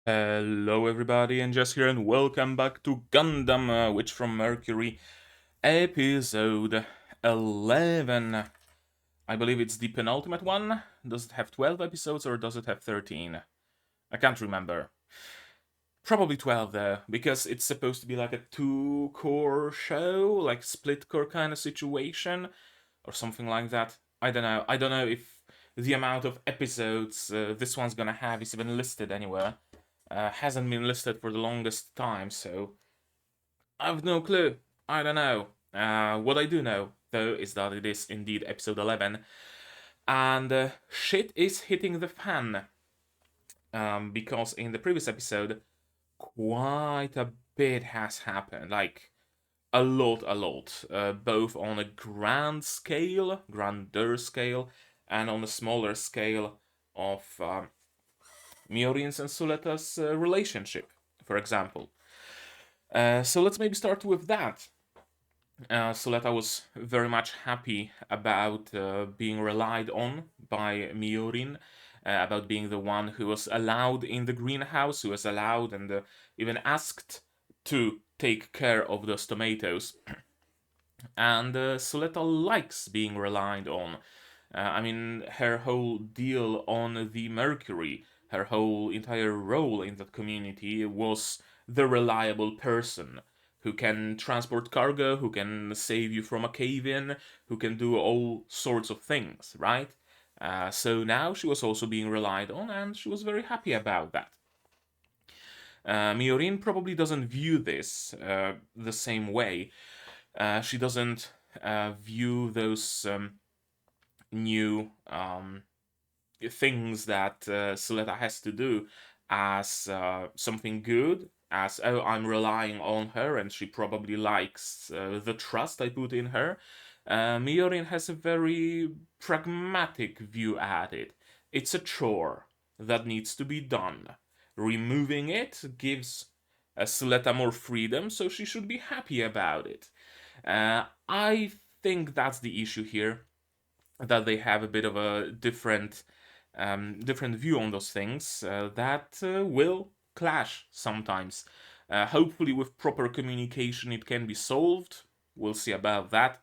Hello everybody, and Jess here, and welcome back to Gundam, Witch from Mercury, episode 11. I believe it's the penultimate one. Does it have 12 episodes or does it have 13? I can't remember. Probably 12 though, because it's supposed to be like a two-core show, like split-core kind of situation, or something like that. I don't know. I don't know if the amount of episodes this one's gonna have is even listed anywhere. Hasn't been listed for the longest time, so I've no clue. I don't know. What I do know, though, is that it is indeed episode 11, and shit is hitting the fan. Because in the previous episode, quite a bit has happened. Like, a lot. Both on a grander scale, and on a smaller scale of Miorin's and Suletta's relationship, for example. So let's maybe start with that. Suletta was very much happy about being relied on by Miorin, about being the one who was allowed in the greenhouse, who was allowed and even asked to take care of those tomatoes. And Suletta likes being relied on. I mean, her whole deal on the Mercury, her whole entire role in that community was the reliable person who can transport cargo, who can save you from a cave in, who can do all sorts of things, right? So now she was also being relied on, and she was very happy about that. Miorin probably doesn't view this the same way. She doesn't view those new things that Suletta has to do as something good, as, oh, I'm relying on her and she probably likes the trust I put in her. Miorin has a very pragmatic view at it. It's a chore that needs to be done. Removing it gives Suletta more freedom, so she should be happy about it. I think that's the issue here, that they have a bit of a different view on those things that will clash sometimes. Hopefully, with proper communication, it can be solved. We'll see about that.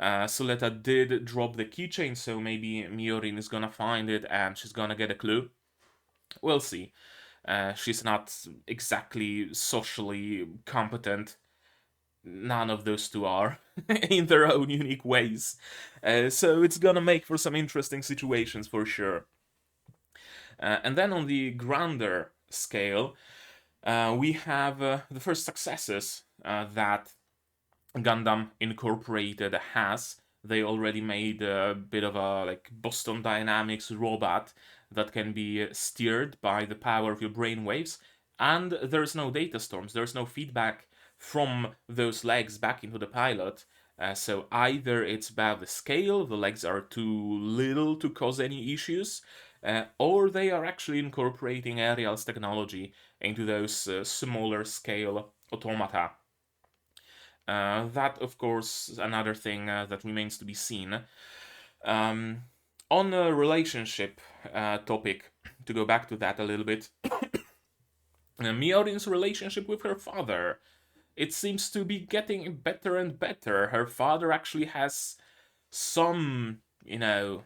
Suletta did drop the keychain, so maybe Miorin is gonna find it and she's gonna get a clue. We'll see. She's not exactly socially competent. None of those two are in their own unique ways. So it's gonna make for some interesting situations for sure. And then on the grander scale, we have the first successes that Gundam Incorporated has. They already made a bit of a like Boston Dynamics robot that can be steered by the power of your brain waves, and there's no data storms, there's no feedback from those legs back into the pilot. So either it's about the scale, the legs are too little to cause any issues, or they are actually incorporating Ariel's technology into those smaller scale automata. That, of course, another thing that remains to be seen. Um, on a relationship topic, to go back to that a little bit, Miorin's relationship with her father, it seems to be getting better and better. Her father actually has some, I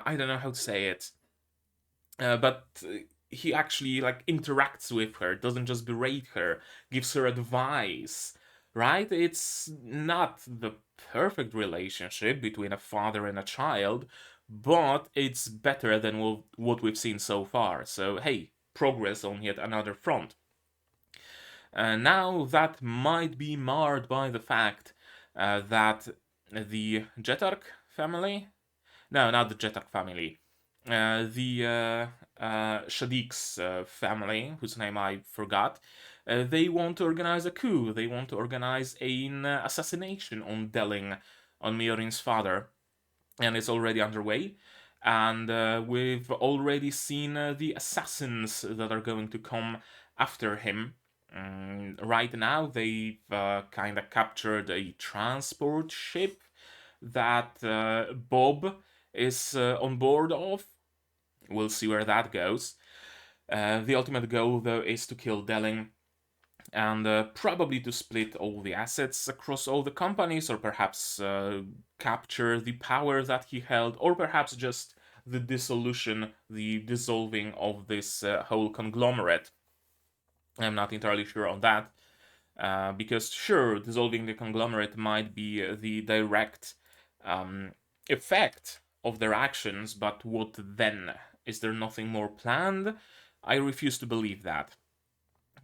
don't know how to say it, but he actually like interacts with her, doesn't just berate her, gives her advice, right? It's not the perfect relationship between a father and a child, but it's better than what we've seen so far. So hey, progress on yet another front. Now that might be marred by the fact that the Jetark family, no, not the Jetark family, the Shadik's family, whose name I forgot, they want to organize a coup. They want to organize an assassination on Delling, on Miorin's father, and it's already underway. And we've already seen the assassins that are going to come after him. Right now, they've kind of captured a transport ship that Bob is on board of, We'll see where that goes. The ultimate goal, though, is to kill Delling and probably to split all the assets across all the companies, or perhaps capture the power that he held, or perhaps just the dissolution, the dissolving of this whole conglomerate. I'm not entirely sure on that, because sure, dissolving the conglomerate might be the direct effect of their actions, but what then? Is there nothing more planned? I refuse to believe that.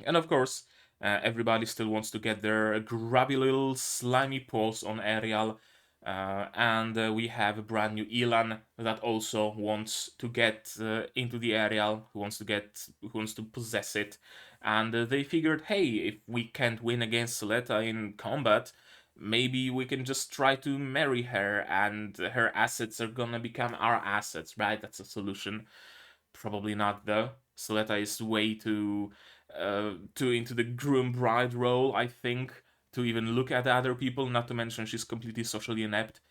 And of course, everybody still wants to get their grubby little slimy paws on Ariel. And we have a brand new Elan that also wants to get into the Ariel, who wants to possess it. And they figured, hey, if we can't win against Suletta in combat, maybe we can just try to marry her, and her assets are gonna become our assets, right? That's a solution. Probably not, though. Suletta is way too into the groom bride role, I think, to even look at other people, not to mention she's completely socially inept.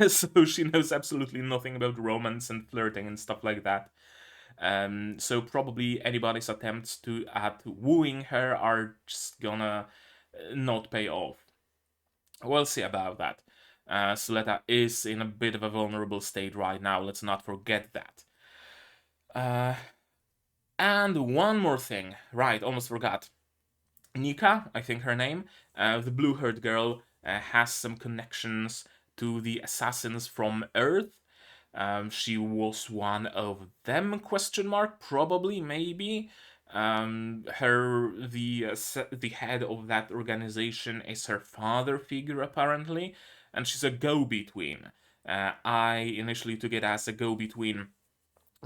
So she knows absolutely nothing about romance and flirting and stuff like that. So probably anybody's attempts at wooing her are just gonna not pay off. We'll see about that. Suletta is in a bit of a vulnerable state right now, let's not forget that. Uh, and one more thing. Right, almost forgot. Nika, I think her name, the blue-haired girl, has some connections to the assassins from Earth. She was one of them? Question mark? Probably, maybe. The head of that organization is her father figure apparently, and she's a go-between. I initially took it as a go-between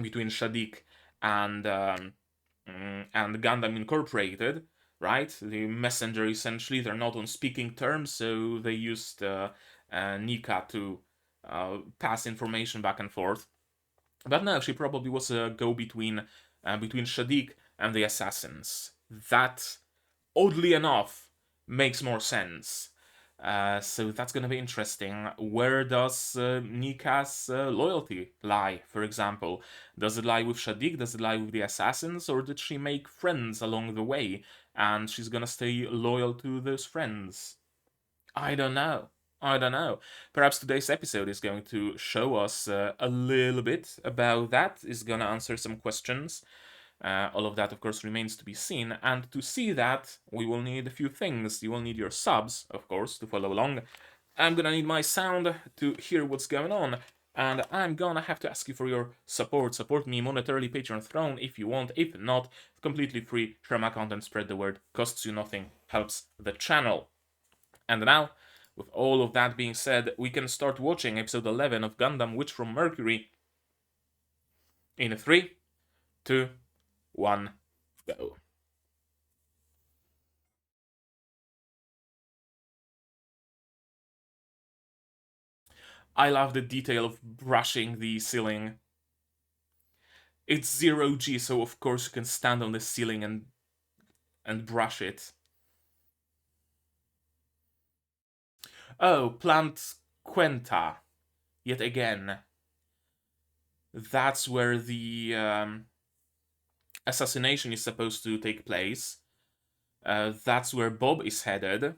between Shadik and Gundam Incorporated, right? The messenger, essentially. They're not on speaking terms, so they used Nika to pass information back and forth. But no, she probably was a go-between between Shadik and the assassins. That, oddly enough, makes more sense. So that's gonna be interesting. Where does Nika's loyalty lie, for example? Does it lie with Shadik? Does it lie with the assassins? Or did she make friends along the way and she's gonna stay loyal to those friends? I don't know. I don't know. Perhaps today's episode is going to show us a little bit about that, is gonna answer some questions. All of that, of course, remains to be seen. And to see that, we will need a few things. You will need your subs, of course, to follow along. I'm gonna need my sound to hear what's going on. And I'm gonna have to ask you for your support. Support me monetarily, Patreon Throne, if you want. If not, completely free. Share my content, spread the word. Costs you nothing, helps the channel. And now, with all of that being said, we can start watching episode 11 of Gundam Witch from Mercury. In 3, 2, 1, go. I love the detail of brushing the ceiling. It's 0G, so of course you can stand on the ceiling and brush it. Oh, Plant Quenta. Yet again. That's where the assassination is supposed to take place. That's where Bob is headed.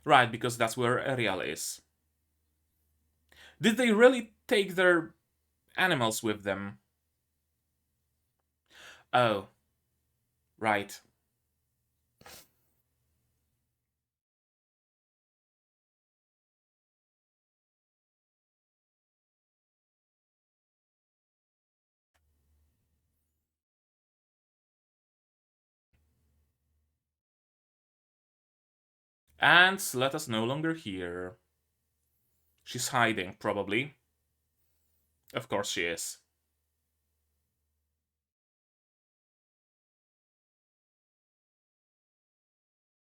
Right, because that's where Ariel is. Did they really take their animals with them? Oh. Right. And Suletta's no longer here. She's hiding, probably. Of course she is.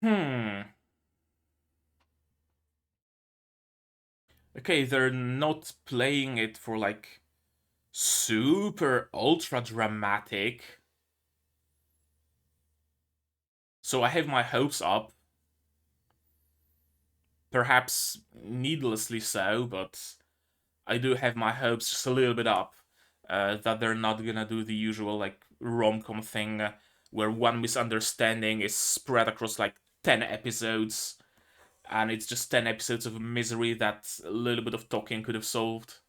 Hmm. Okay, they're not playing it for like super ultra dramatic. So I have my hopes up. Perhaps needlessly so, but I do have my hopes just a little bit up that they're not gonna do the usual like rom-com thing where one misunderstanding is spread across like 10 episodes and it's just 10 episodes of misery that a little bit of talking could have solved.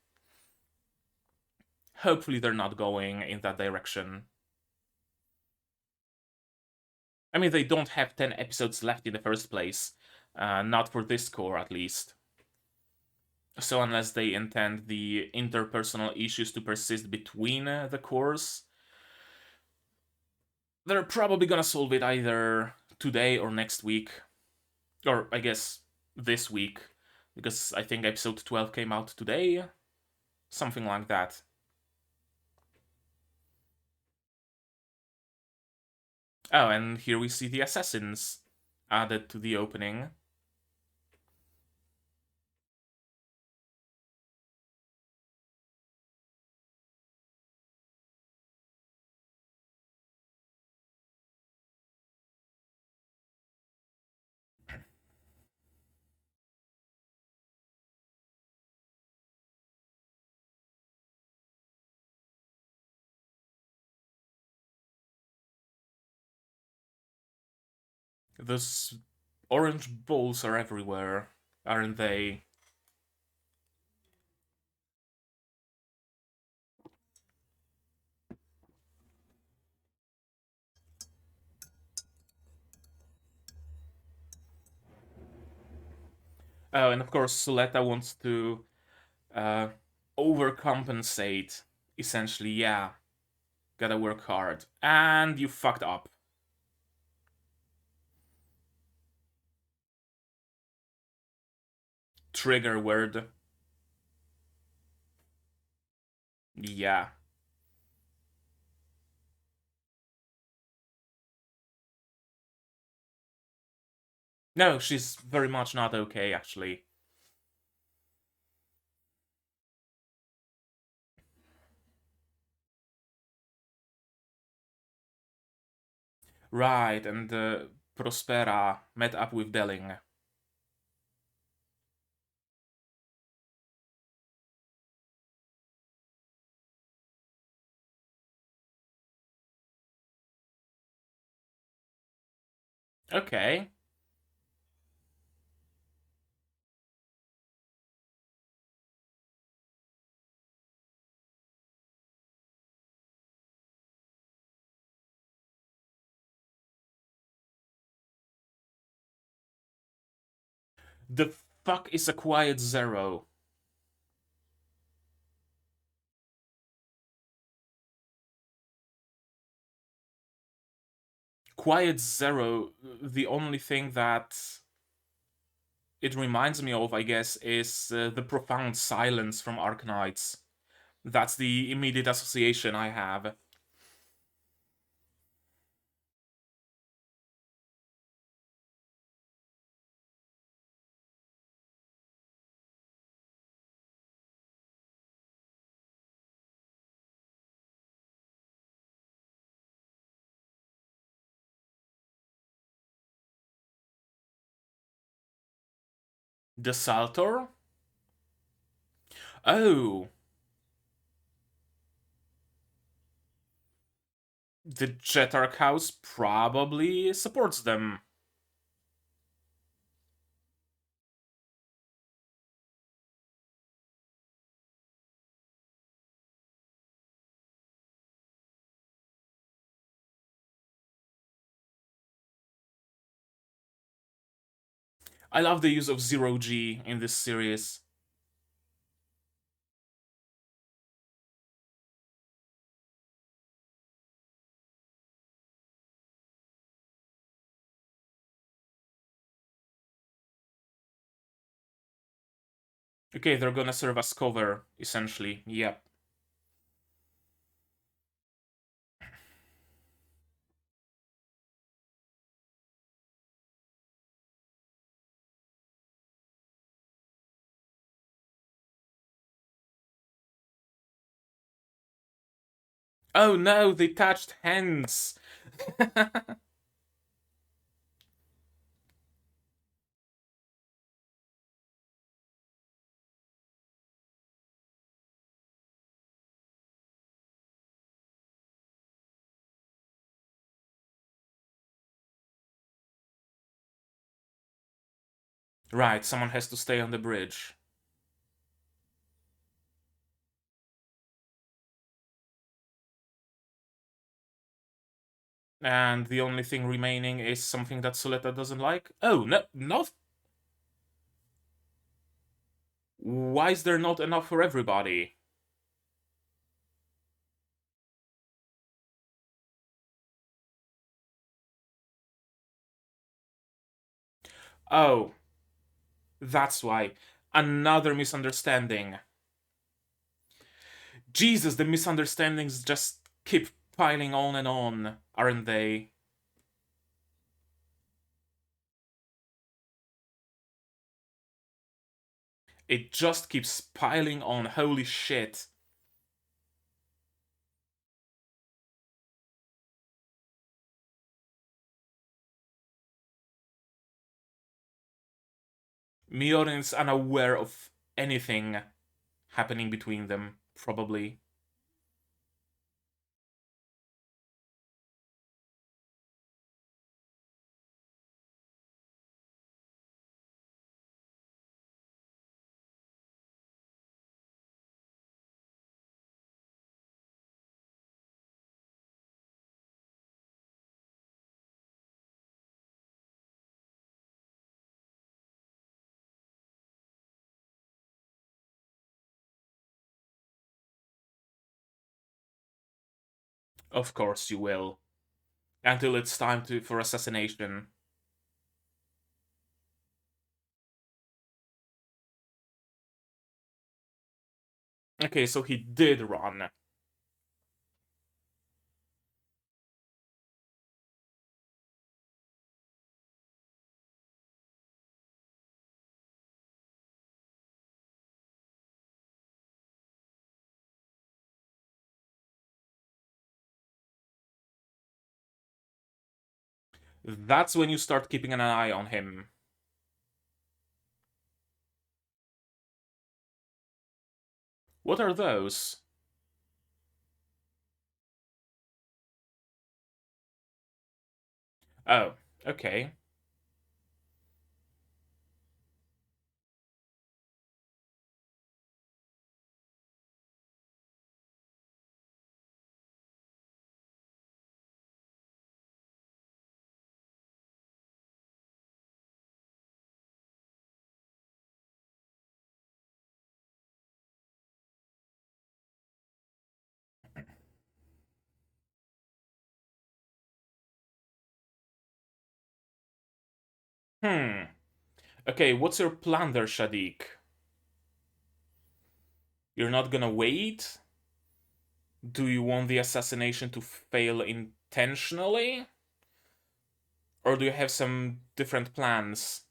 Hopefully they're not going in that direction. I mean, they don't have 10 episodes left in the first place. Not for this core, at least. So unless they intend the interpersonal issues to persist between the cores, they're probably gonna solve it either today or next week. Or, I guess, this week. Because I think episode 12 came out today. Something like that. Oh, and here we see the assassins added to the opening. Those orange balls are everywhere, aren't they? Oh, and of course, Suletta wants to uh, overcompensate. Essentially, yeah, gotta work hard. And you fucked up. Trigger word. Yeah. No, she's very much not okay, actually. Right, and Prospera met up with Delling. Okay. The fuck is a quiet zero? Quiet zero, the only thing that it reminds me of, I guess, is the profound silence from Arknights. That's the immediate association I have. The Saltor? Oh, the Jetark House probably supports them. I love the use of Zero G in this series. Okay, they're gonna serve as cover, essentially. Yep. Oh no, they touched hands! Right, someone has to stay on the bridge. And the only thing remaining is something that Suletta doesn't like? Oh, no, not. Why is there not enough for everybody? Oh, that's why. Another misunderstanding. Jesus, the misunderstandings just keep piling on and on, aren't they? It just keeps piling on, holy shit. Miorin is unaware of anything happening between them, probably. Of course you will. Until it's time for assassination. Okay, so he did run. That's when you start keeping an eye on him. What are those? Oh, okay. Hmm. Okay, what's your plan there, Shadik? You're not gonna wait? Do you want the assassination to fail intentionally? Or do you have some different plans?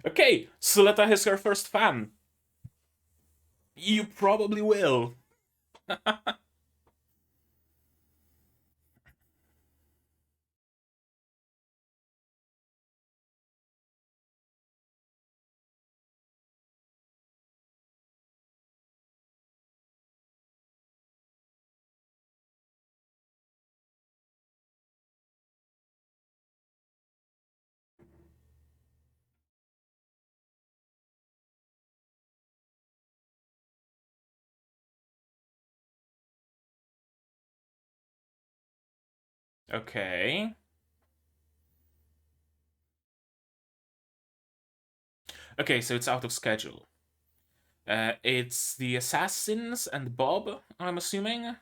Okay, Suletta has her first fan. You probably will. Okay. Okay, so it's out of schedule. It's the assassins and Bob, I'm assuming.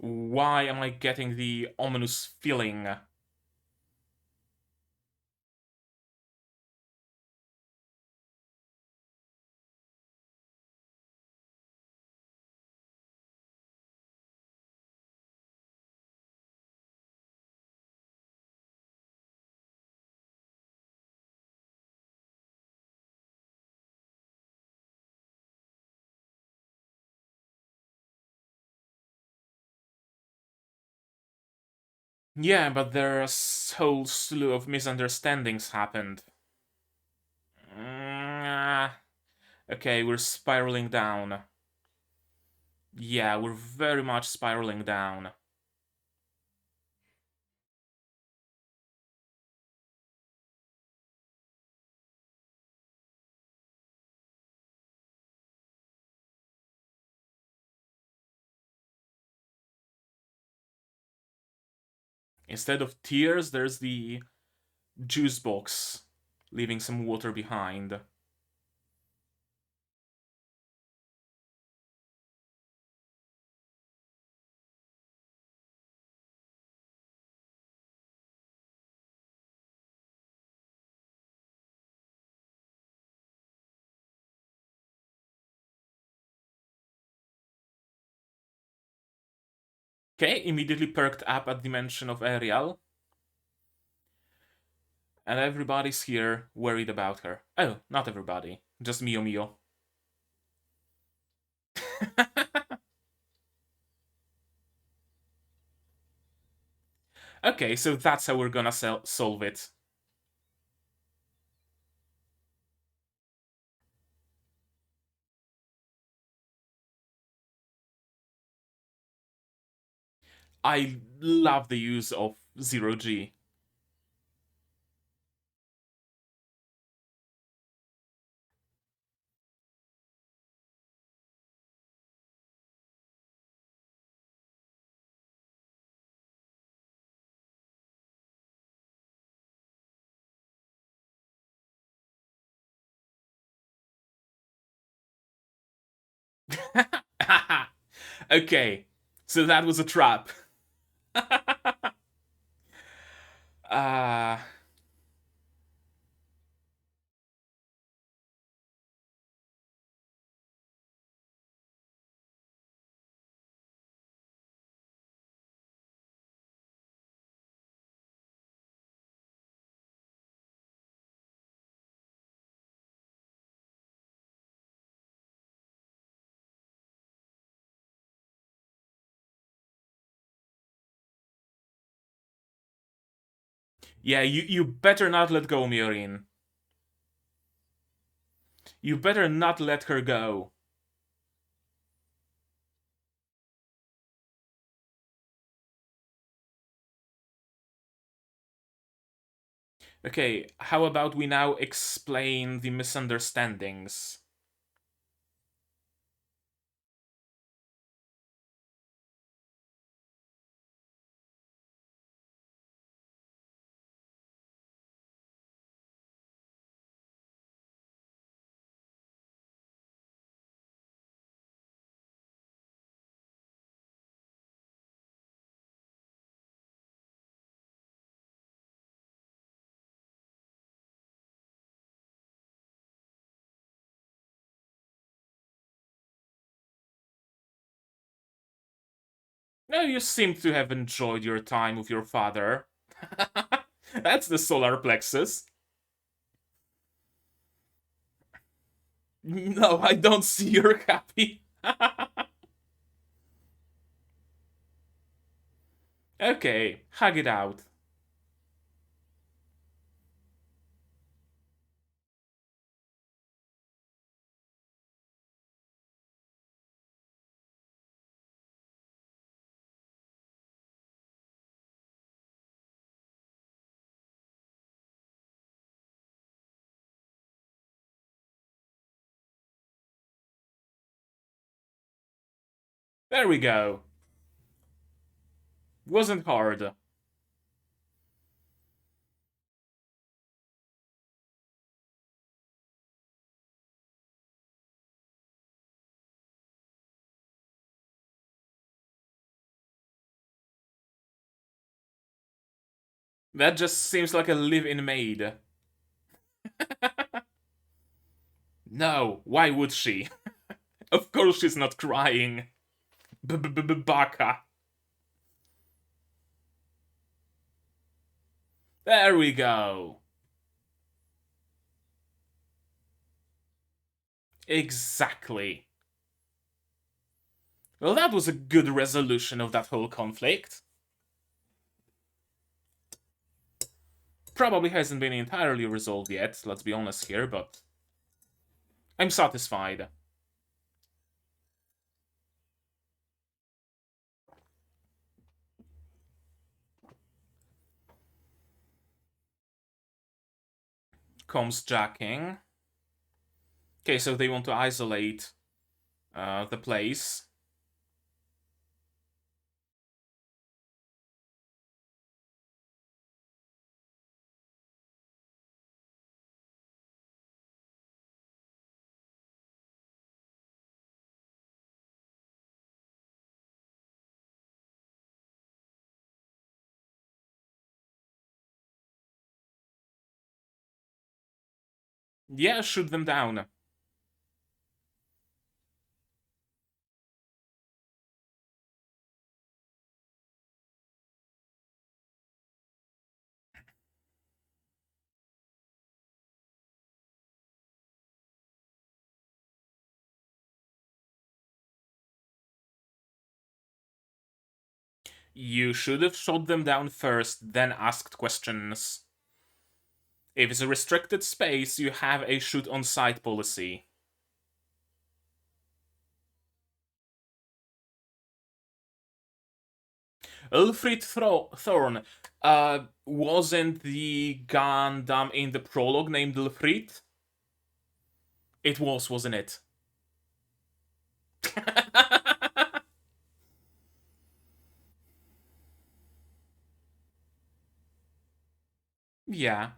Why am I getting the ominous feeling? Yeah, but there's a whole slew of misunderstandings happened. Mm, okay, we're spiraling down. Yeah, we're very much spiraling down. Instead of tears, there's the juice box, leaving some water behind. Okay, immediately perked up at the mention of Ariel. And everybody's here worried about her. Oh, not everybody. Just Mio Mio. Okay, so that's how we're gonna solve it. I love the use of Zero G. Okay, so that was a trap. uh, yeah, you better not let go, Miorin. You better not let her go. Okay, how about we now explain the misunderstandings? No, you seem to have enjoyed your time with your father. That's the solar plexus. No, I don't see you're happy. Okay, hug it out. There we go. Wasn't hard. That just seems like a live-in maid. No, why would she? Of course she's not crying. Baka. There we go. Exactly. Well, that was a good resolution of that whole conflict. Probably hasn't been entirely resolved yet, let's be honest here, but I'm satisfied. Comms jacking. Okay, so they want to isolate the place. Yeah, shoot them down. You should have shot them down first, then asked questions. If it's a restricted space, you have a shoot on sight policy. Ulfrid Thorn. Wasn't the Gundam in the prologue named Ulfrid? It was, wasn't it? Yeah.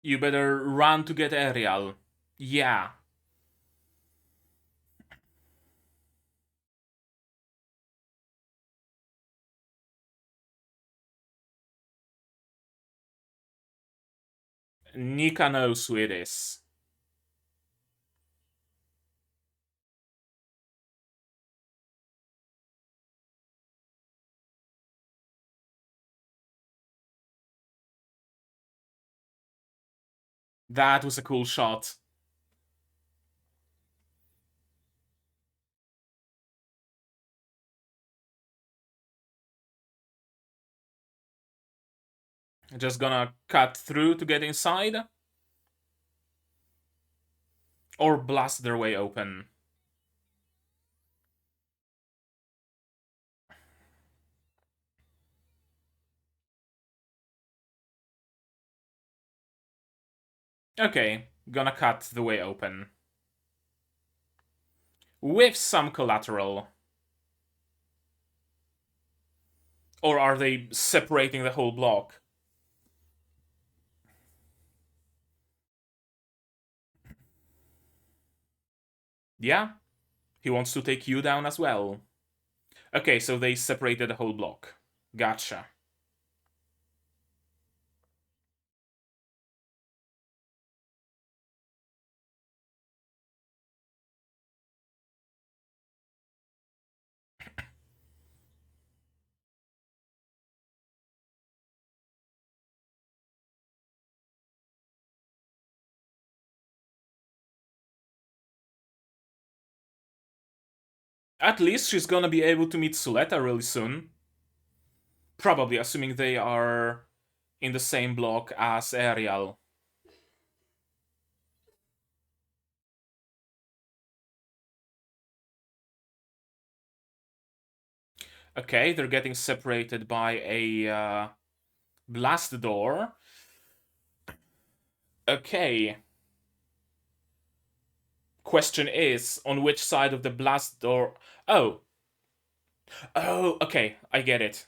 You better run to get Ariel. Yeah. Nika knows who it is. That was a cool shot. Just gonna cut through to get inside? Or blast their way open? Okay, gonna cut the way open. With some collateral. Or are they separating the whole block? Yeah, he wants to take you down as well. Okay, so they separated the whole block. Gotcha. At least she's gonna be able to meet Suletta really soon. Probably, assuming they are in the same block as Ariel. Okay, they're getting separated by a blast door. Okay. Question is, on which side of the blast door? Oh. Oh, okay, I get it.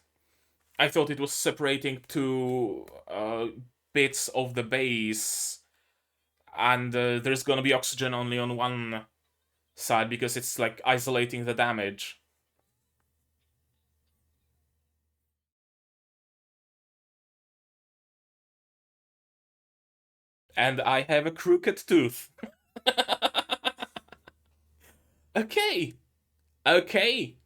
I thought it was separating two bits of the base, and there's gonna be oxygen only on one side because it's like isolating the damage. And I have a crooked tooth. Okay. Okay.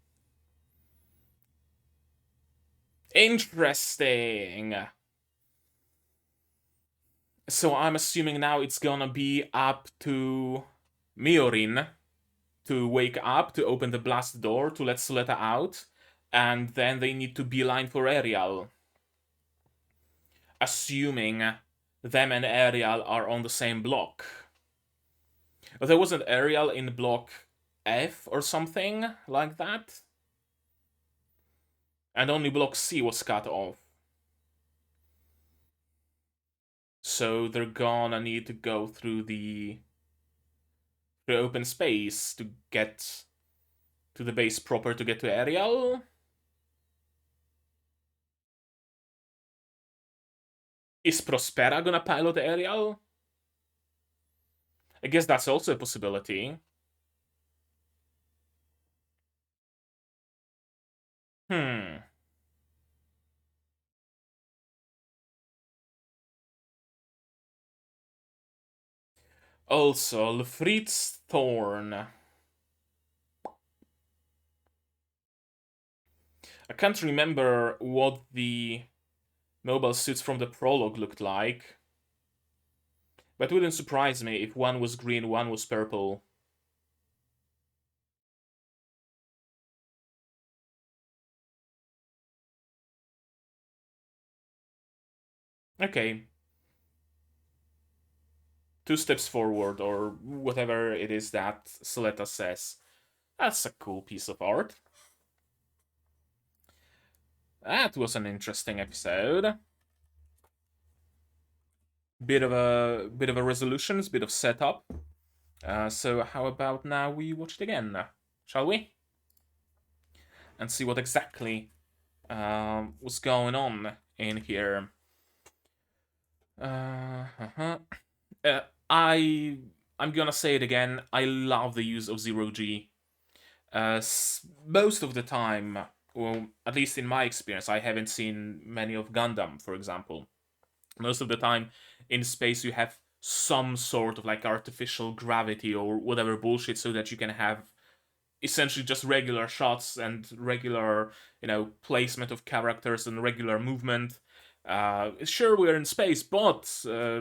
Interesting. So I'm assuming now it's gonna be up to Miorin to wake up, to open the blast door, to let Suletta out, and then they need to beeline for Ariel. Assuming them and Ariel are on the same block. But there wasn't Ariel in block F or something like that? And only block C was cut off. So they're gonna need to go through the open space to get to the base proper to get to Ariel. Is Prospera gonna pilot Ariel? I guess that's also a possibility. Hmm. Also, Lefrit's Thorn. I can't remember what the mobile suits from the prologue looked like, but it wouldn't surprise me if one was green, one was purple. Okay. 2 steps forward, or whatever it is that Suletta says. That's a cool piece of art. That was an interesting episode. Bit of a resolutions, bit of setup. So how about now we watch it again, shall we? And see what exactly was going on in here. Uh-huh. Uh, I I'm gonna say it again. I love the use of zero G. Most of the time, well, at least in my experience, I haven't seen many of Gundam, for example. Most of the time, in space, you have some sort of like artificial gravity or whatever bullshit, so that you can have essentially just regular shots and regular, placement of characters and regular movement. Sure, we're in space, but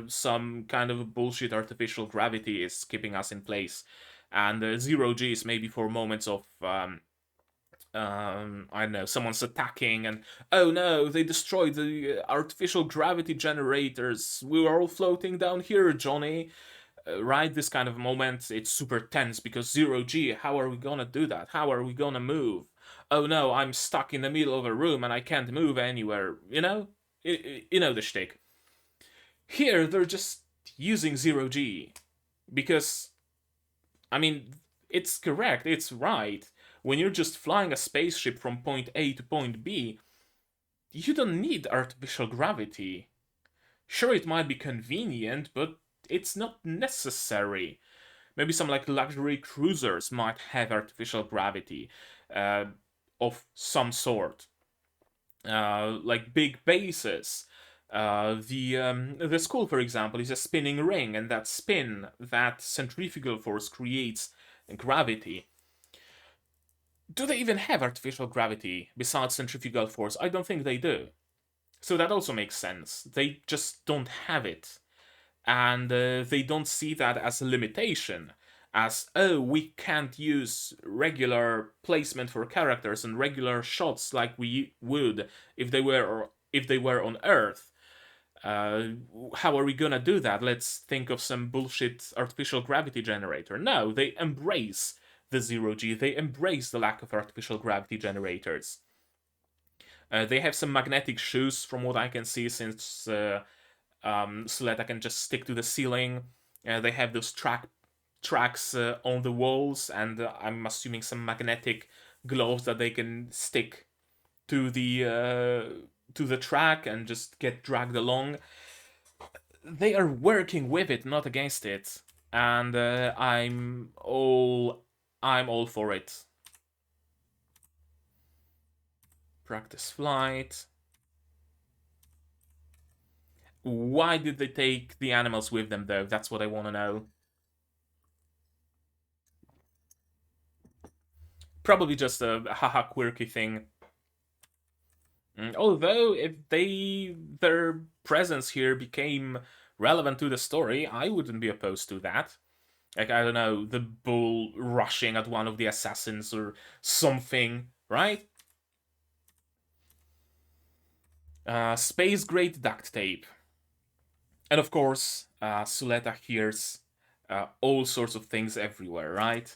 some kind of bullshit artificial gravity is keeping us in place. And zero G is maybe for moments of I don't know, someone's attacking and oh no, they destroyed the artificial gravity generators. We were all floating down here, Johnny. Right, this kind of moment, it's super tense because zero G, how are we gonna do that? How are we gonna move? Oh no, I'm stuck in the middle of a room and I can't move anywhere, you know? You know the shtick. Here, they're just using zero G because, I mean, it's correct, it's right. When you're just flying a spaceship from point A to point B, you don't need artificial gravity. Sure, it might be convenient, but it's not necessary. Maybe some like luxury cruisers might have artificial gravity uh, of some sort, like big bases. The school, for example, is a spinning ring, and that spin, that centrifugal force creates gravity. Do they even have artificial gravity besides centrifugal force? I don't think they do. So that also makes sense. They just don't have it. And they don't see that as a limitation. As, oh, we can't use regular placement for characters and regular shots like we would if they were on Earth. How are we gonna do that? Let's think of some bullshit artificial gravity generator. No, they embrace the zero G. They embrace the lack of artificial gravity generators. They have some magnetic shoes, from what I can see, since Suletta can just stick to the ceiling. They have those tracks on the walls, and I'm assuming some magnetic gloves that they can stick to the track and just get dragged along. They are working with it, not against it, and I'm all for it. Practice flight. Why did they take the animals with them, though? That's what I want to know. Probably just a haha quirky thing. Although, if their presence here became relevant to the story, I wouldn't be opposed to that. Like, I don't know, the bull rushing at one of the assassins or something, right? Space grade duct tape. And of course, Suletta hears all sorts of things everywhere, right?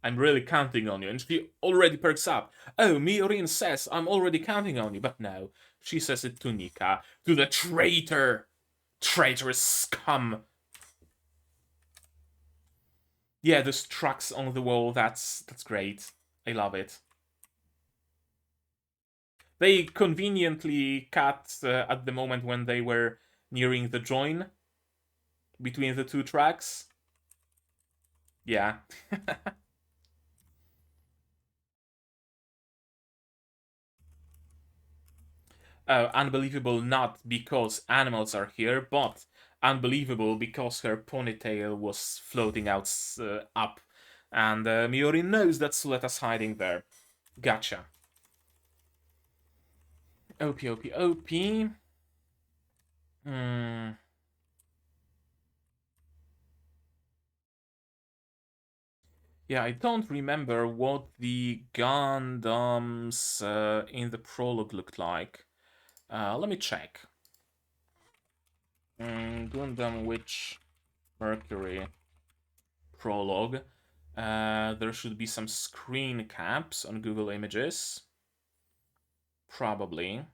I'm really counting on you. And she already perks up. Oh, Miorin says I'm already counting on you. But no, she says it to Nika. To the traitor! Traitorous scum! Yeah, those trucks on the wall, that's great. I love it. They conveniently cut at the moment when they were nearing the join between the two tracks. Yeah. Unbelievable not because animals are here, but unbelievable because her ponytail was floating out up. And Miori knows that Suletta's hiding there. Gotcha. OP, OP, OP. Hmm. Yeah, I don't remember what the Gundams in the prologue looked like. Let me check. Gundam Witch Mercury prologue. There should be some screen caps on Google Images. Probably.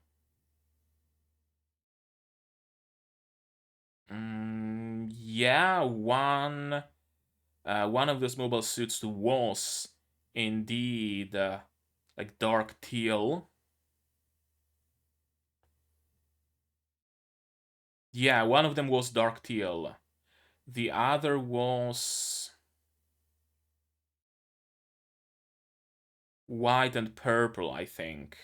Yeah, one of those mobile suits was indeed like dark teal. Yeah, one of them was dark teal. The other was white and purple, I think.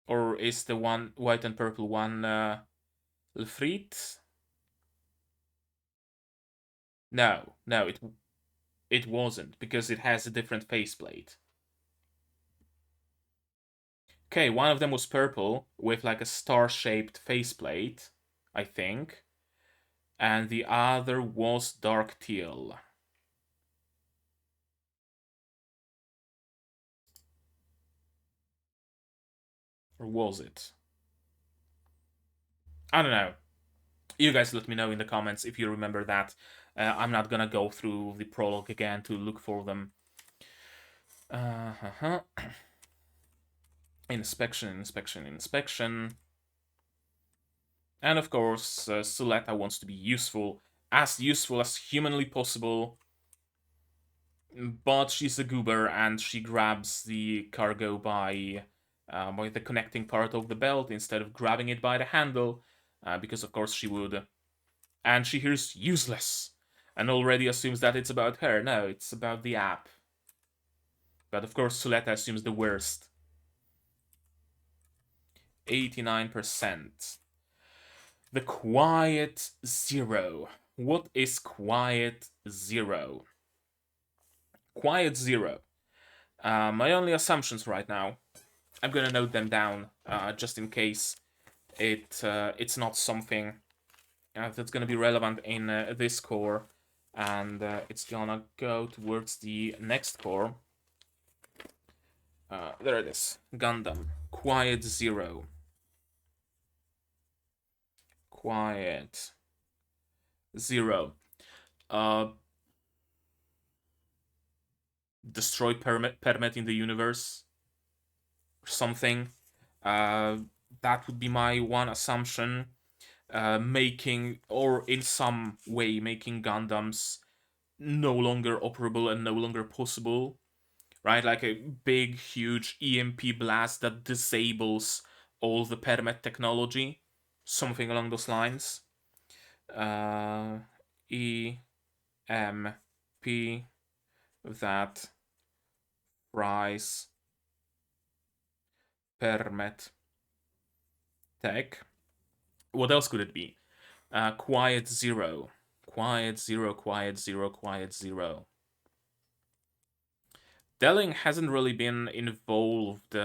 Or is the one white and purple one Lfrit? No, no, it wasn't because it has a different faceplate. Okay, one of them was purple with like a star-shaped faceplate, I think, and the other was dark teal. Or was it? I don't know. You guys let me know in the comments if you remember that. I'm not gonna go through the prologue again to look for them. Uh-huh. Inspection, inspection, inspection. And of course, Suletta wants to be as useful as humanly possible. But she's a goober and she grabs the cargo by the connecting part of the belt instead of grabbing it by the handle, because of course she would. And she hears useless and already assumes that it's about her. No, it's about the app. But of course, Suletta assumes the worst. 89%. The Quiet Zero. What is Quiet Zero? Quiet Zero. My only assumptions right now. I'm gonna note them down just in case it's not something that's gonna be relevant in this core, and it's gonna go towards the next core. There it is. Gundam. Quiet Zero. Quiet Zero. Uh, destroy permit in the universe. Or something. Uh, that would be my one assumption. Making, or in some way, making Gundams no longer operable and no longer possible. Right? Like a big, huge EMP blast that disables all the permit technology. Something along those lines. EMP that Price. Permet. Tech. What else could it be? Quiet Zero. Quiet Zero, Quiet Zero, Quiet Zero. Delling hasn't really been involved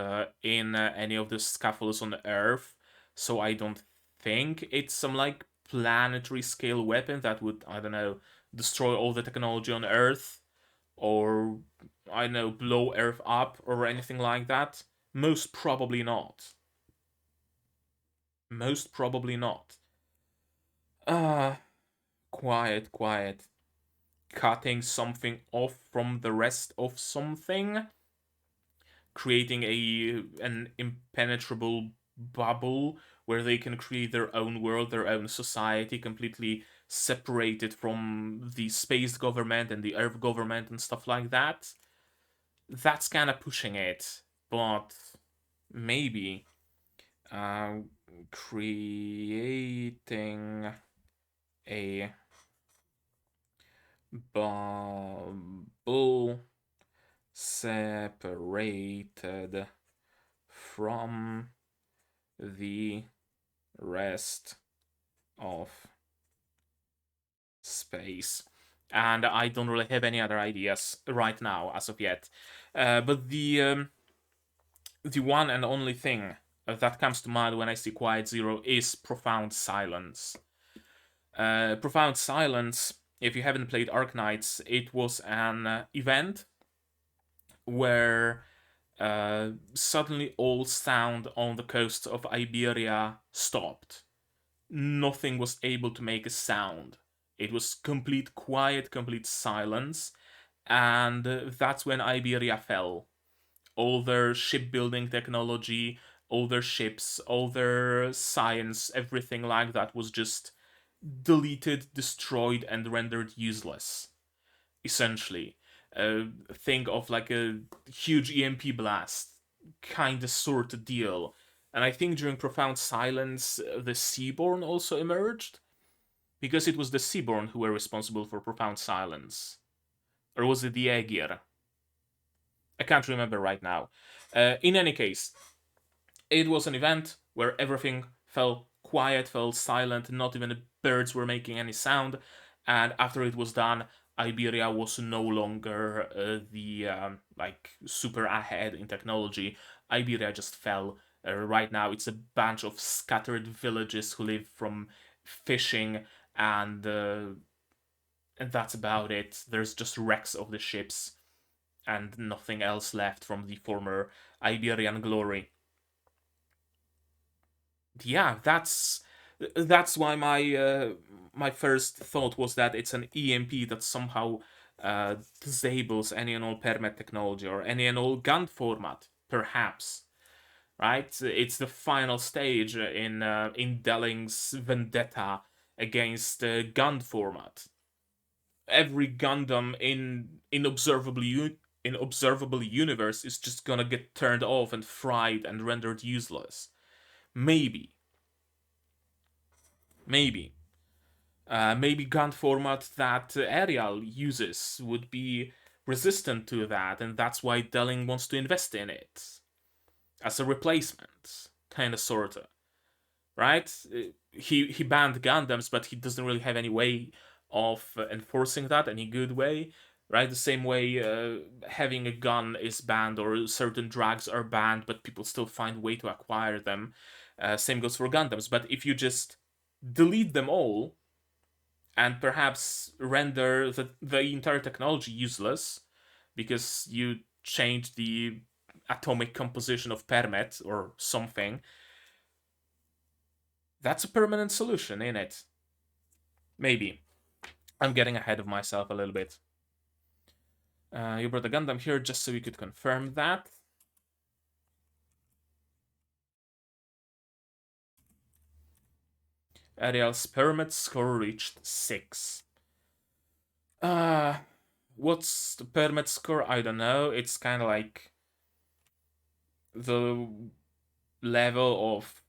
in any of the scaffolds on Earth, so I don't think it's some like planetary scale weapon that would, I don't know, destroy all the technology on Earth, or I don't know, blow Earth up or anything like that. Most probably not. Most probably not. Uh, quiet, quiet. Cutting something off from the rest of something, creating an impenetrable bubble where they can create their own world, their own society, completely separated from the space government and the Earth government and stuff like that. That's kind of pushing it, but maybe uh, creating a bubble separated from the rest of space. And I don't really have any other ideas right now as of yet. But the one and only thing that comes to mind when I see Quiet Zero is Profound Silence. Profound Silence, if you haven't played Arknights, it was an event where suddenly all sound on the coast of Iberia stopped. Nothing was able to make a sound. It was complete quiet, complete silence, and that's when Iberia fell. All their shipbuilding technology, all their ships, all their science, everything like that was just deleted, destroyed, and rendered useless. Essentially, think of like a huge EMP blast, kind of sort of deal. And I think during Profound Silence, the Seaborn also emerged, because it was the Seaborn who were responsible for Profound Silence. Or was it the Aegir? I can't remember right now. In any case, it was an event where everything fell quiet, fell silent, not even the birds were making any sound. And after it was done, Iberia was no longer the like super ahead in technology. Iberia just fell. Right now, it's a bunch of scattered villages who live from fishing, and that's about it. There's just wrecks of the ships and nothing else left from the former Iberian glory. Yeah, that's why my first thought was that it's an EMP that somehow disables any and all permit technology or any and all gun format, perhaps. Right? It's the final stage in Delling's vendetta against gun format. Every Gundam in observable universe is just gonna get turned off and fried and rendered useless. Maybe, maybe, maybe gun format that Ariel uses would be resistant to that, and that's why Delling wants to invest in it as a replacement, kind of sorta. Right? He banned Gundams, but he doesn't really have any way of enforcing that, any good way. Right? The same way having a gun is banned or certain drugs are banned, but people still find way to acquire them. Same goes for Gundams. But if you just delete them all and perhaps render the entire technology useless because you change the atomic composition of permet or something, that's a permanent solution, ain't it? Maybe. I'm getting ahead of myself a little bit. You brought a Gundam here just so we could confirm that. Ariel's permit score reached 6. Uh, what's the permit score? I don't know. It's kind of like the level of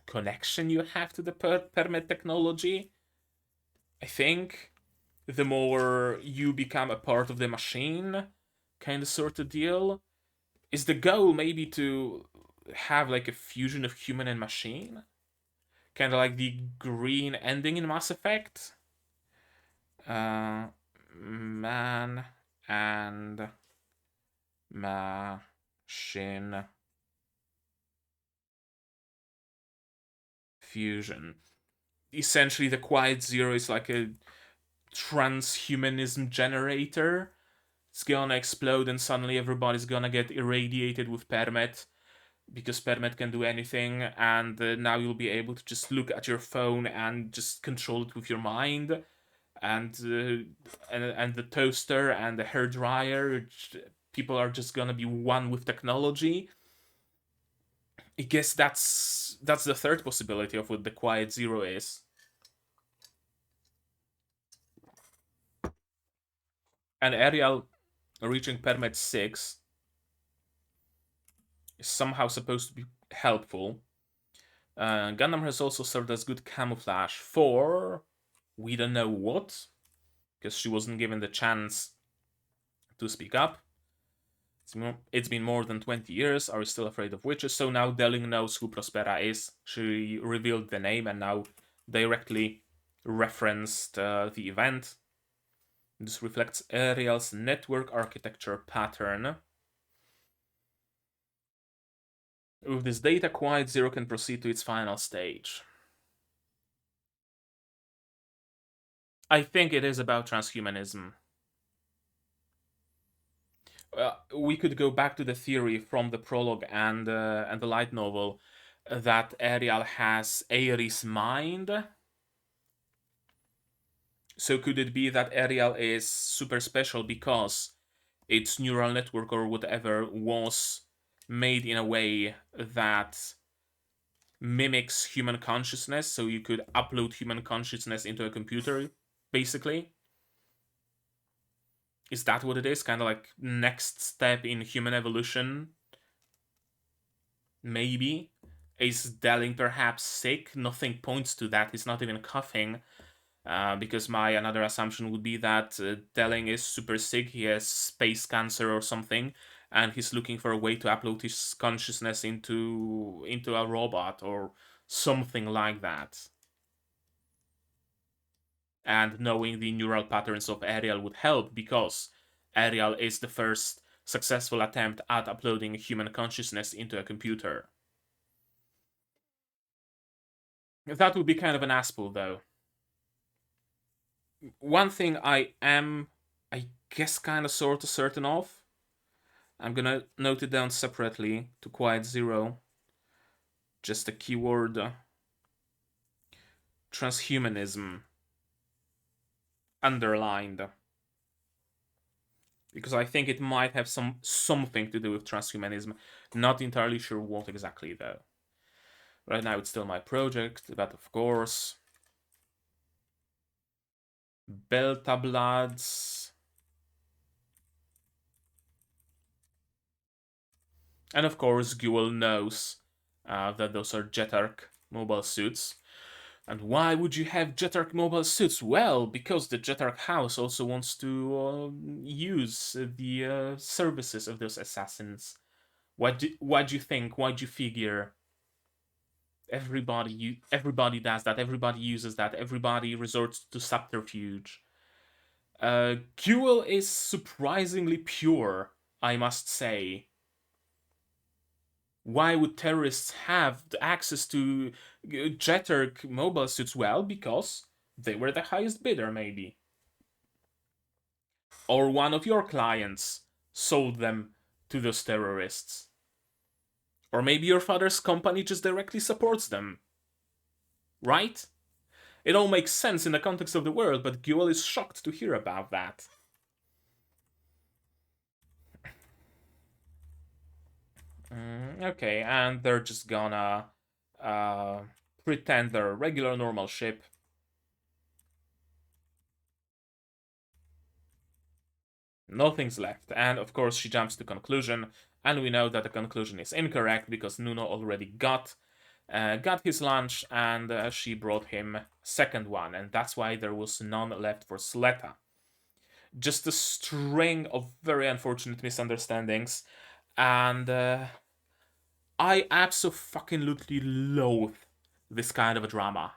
connection you have to the permit technology. I think the more you become a part of the machine, kind of sort of deal. Is the goal maybe to have like a fusion of human and machine? Kind of like the green ending in Mass Effect? Man and machine fusion. Essentially, the Quiet Zero is like a transhumanism generator. It's gonna explode, and suddenly everybody's gonna get irradiated with permet because permet can do anything. And now you'll be able to just look at your phone and just control it with your mind. And the toaster and the hair dryer, people are just gonna be one with technology. I guess that's the third possibility of what the Quiet Zero is. And Ariel reaching Permet 6 is somehow supposed to be helpful. Gundam has also served as good camouflage for we don't know what, because she wasn't given the chance to speak up. It's been more than 20 years. Are we still afraid of witches? So now Delling knows who Prospera is. She revealed the name and now directly referenced the event. This reflects Ariel's network architecture pattern. With this data, Quiet Zero can proceed to its final stage. I think it is about transhumanism. We could go back to the theory from the prologue and the light novel that Ariel has Aerie's mind. So could it be that Ariel is super special because its neural network or whatever was made in a way that mimics human consciousness, so you could upload human consciousness into a computer, basically? Is that what it is? Kind of like next step in human evolution? Maybe? Is Delling perhaps sick? Nothing points to that. He's not even coughing. Because my another assumption would be that Delling is super sick. He has space cancer or something, and he's looking for a way to upload his consciousness into a robot or something like that. And knowing the neural patterns of Ariel would help because Ariel is the first successful attempt at uploading human consciousness into a computer. That would be kind of an asshole, though. One thing I guess, kind of sort of certain of, I'm gonna note it down separately to Quiet Zero. Just a keyword. Transhumanism. Underlined. Because I think it might have something to do with transhumanism. Not entirely sure what exactly, though. Right now it's still my project, but of course... Belta Bloods. And of course, Guel knows that those are Jetark mobile suits. And why would you have Jetark mobile suits? Well, because the Jetark house also wants to use the services of those assassins. What do you think? Why do you figure? Everybody does that. Everybody uses that. Everybody resorts to subterfuge. Guel is surprisingly pure, I must say. Why would terrorists have access to Jetark mobile suits? Well, because they were the highest bidder, maybe. Or one of your clients sold them to those terrorists. Or maybe your father's company just directly supports them. Right? It all makes sense in the context of the world, but Guel is shocked to hear about that. Okay, and they're just gonna pretend they're a regular normal ship. Nothing's left, and of course she jumps to conclusion, and we know that the conclusion is incorrect because Nuno already got his lunch, and she brought him second one, and that's why there was none left for Suletta. Just a string of very unfortunate misunderstandings. And I absolutely loathe this kind of a drama.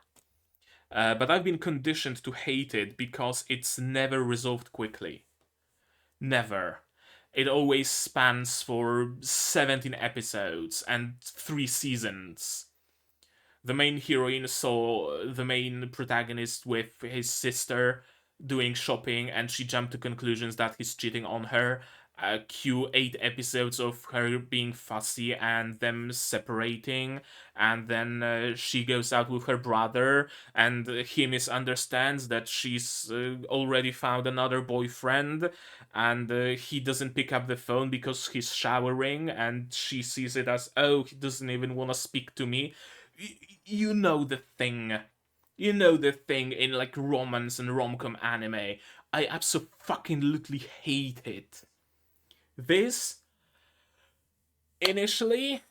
But I've been conditioned to hate it because it's never resolved quickly. Never. It always spans for 17 episodes and 3 seasons. The main heroine saw the main protagonist with his sister doing shopping, and she jumped to conclusions that he's cheating on her. Cue 8 episodes of her being fussy and them separating, and then she goes out with her brother, and he misunderstands that she's already found another boyfriend, and he doesn't pick up the phone because he's showering, and she sees it as, oh, he doesn't even want to speak to me. You know the thing. You know the thing in like romance and rom-com anime. I absolutely hate it. This, initially,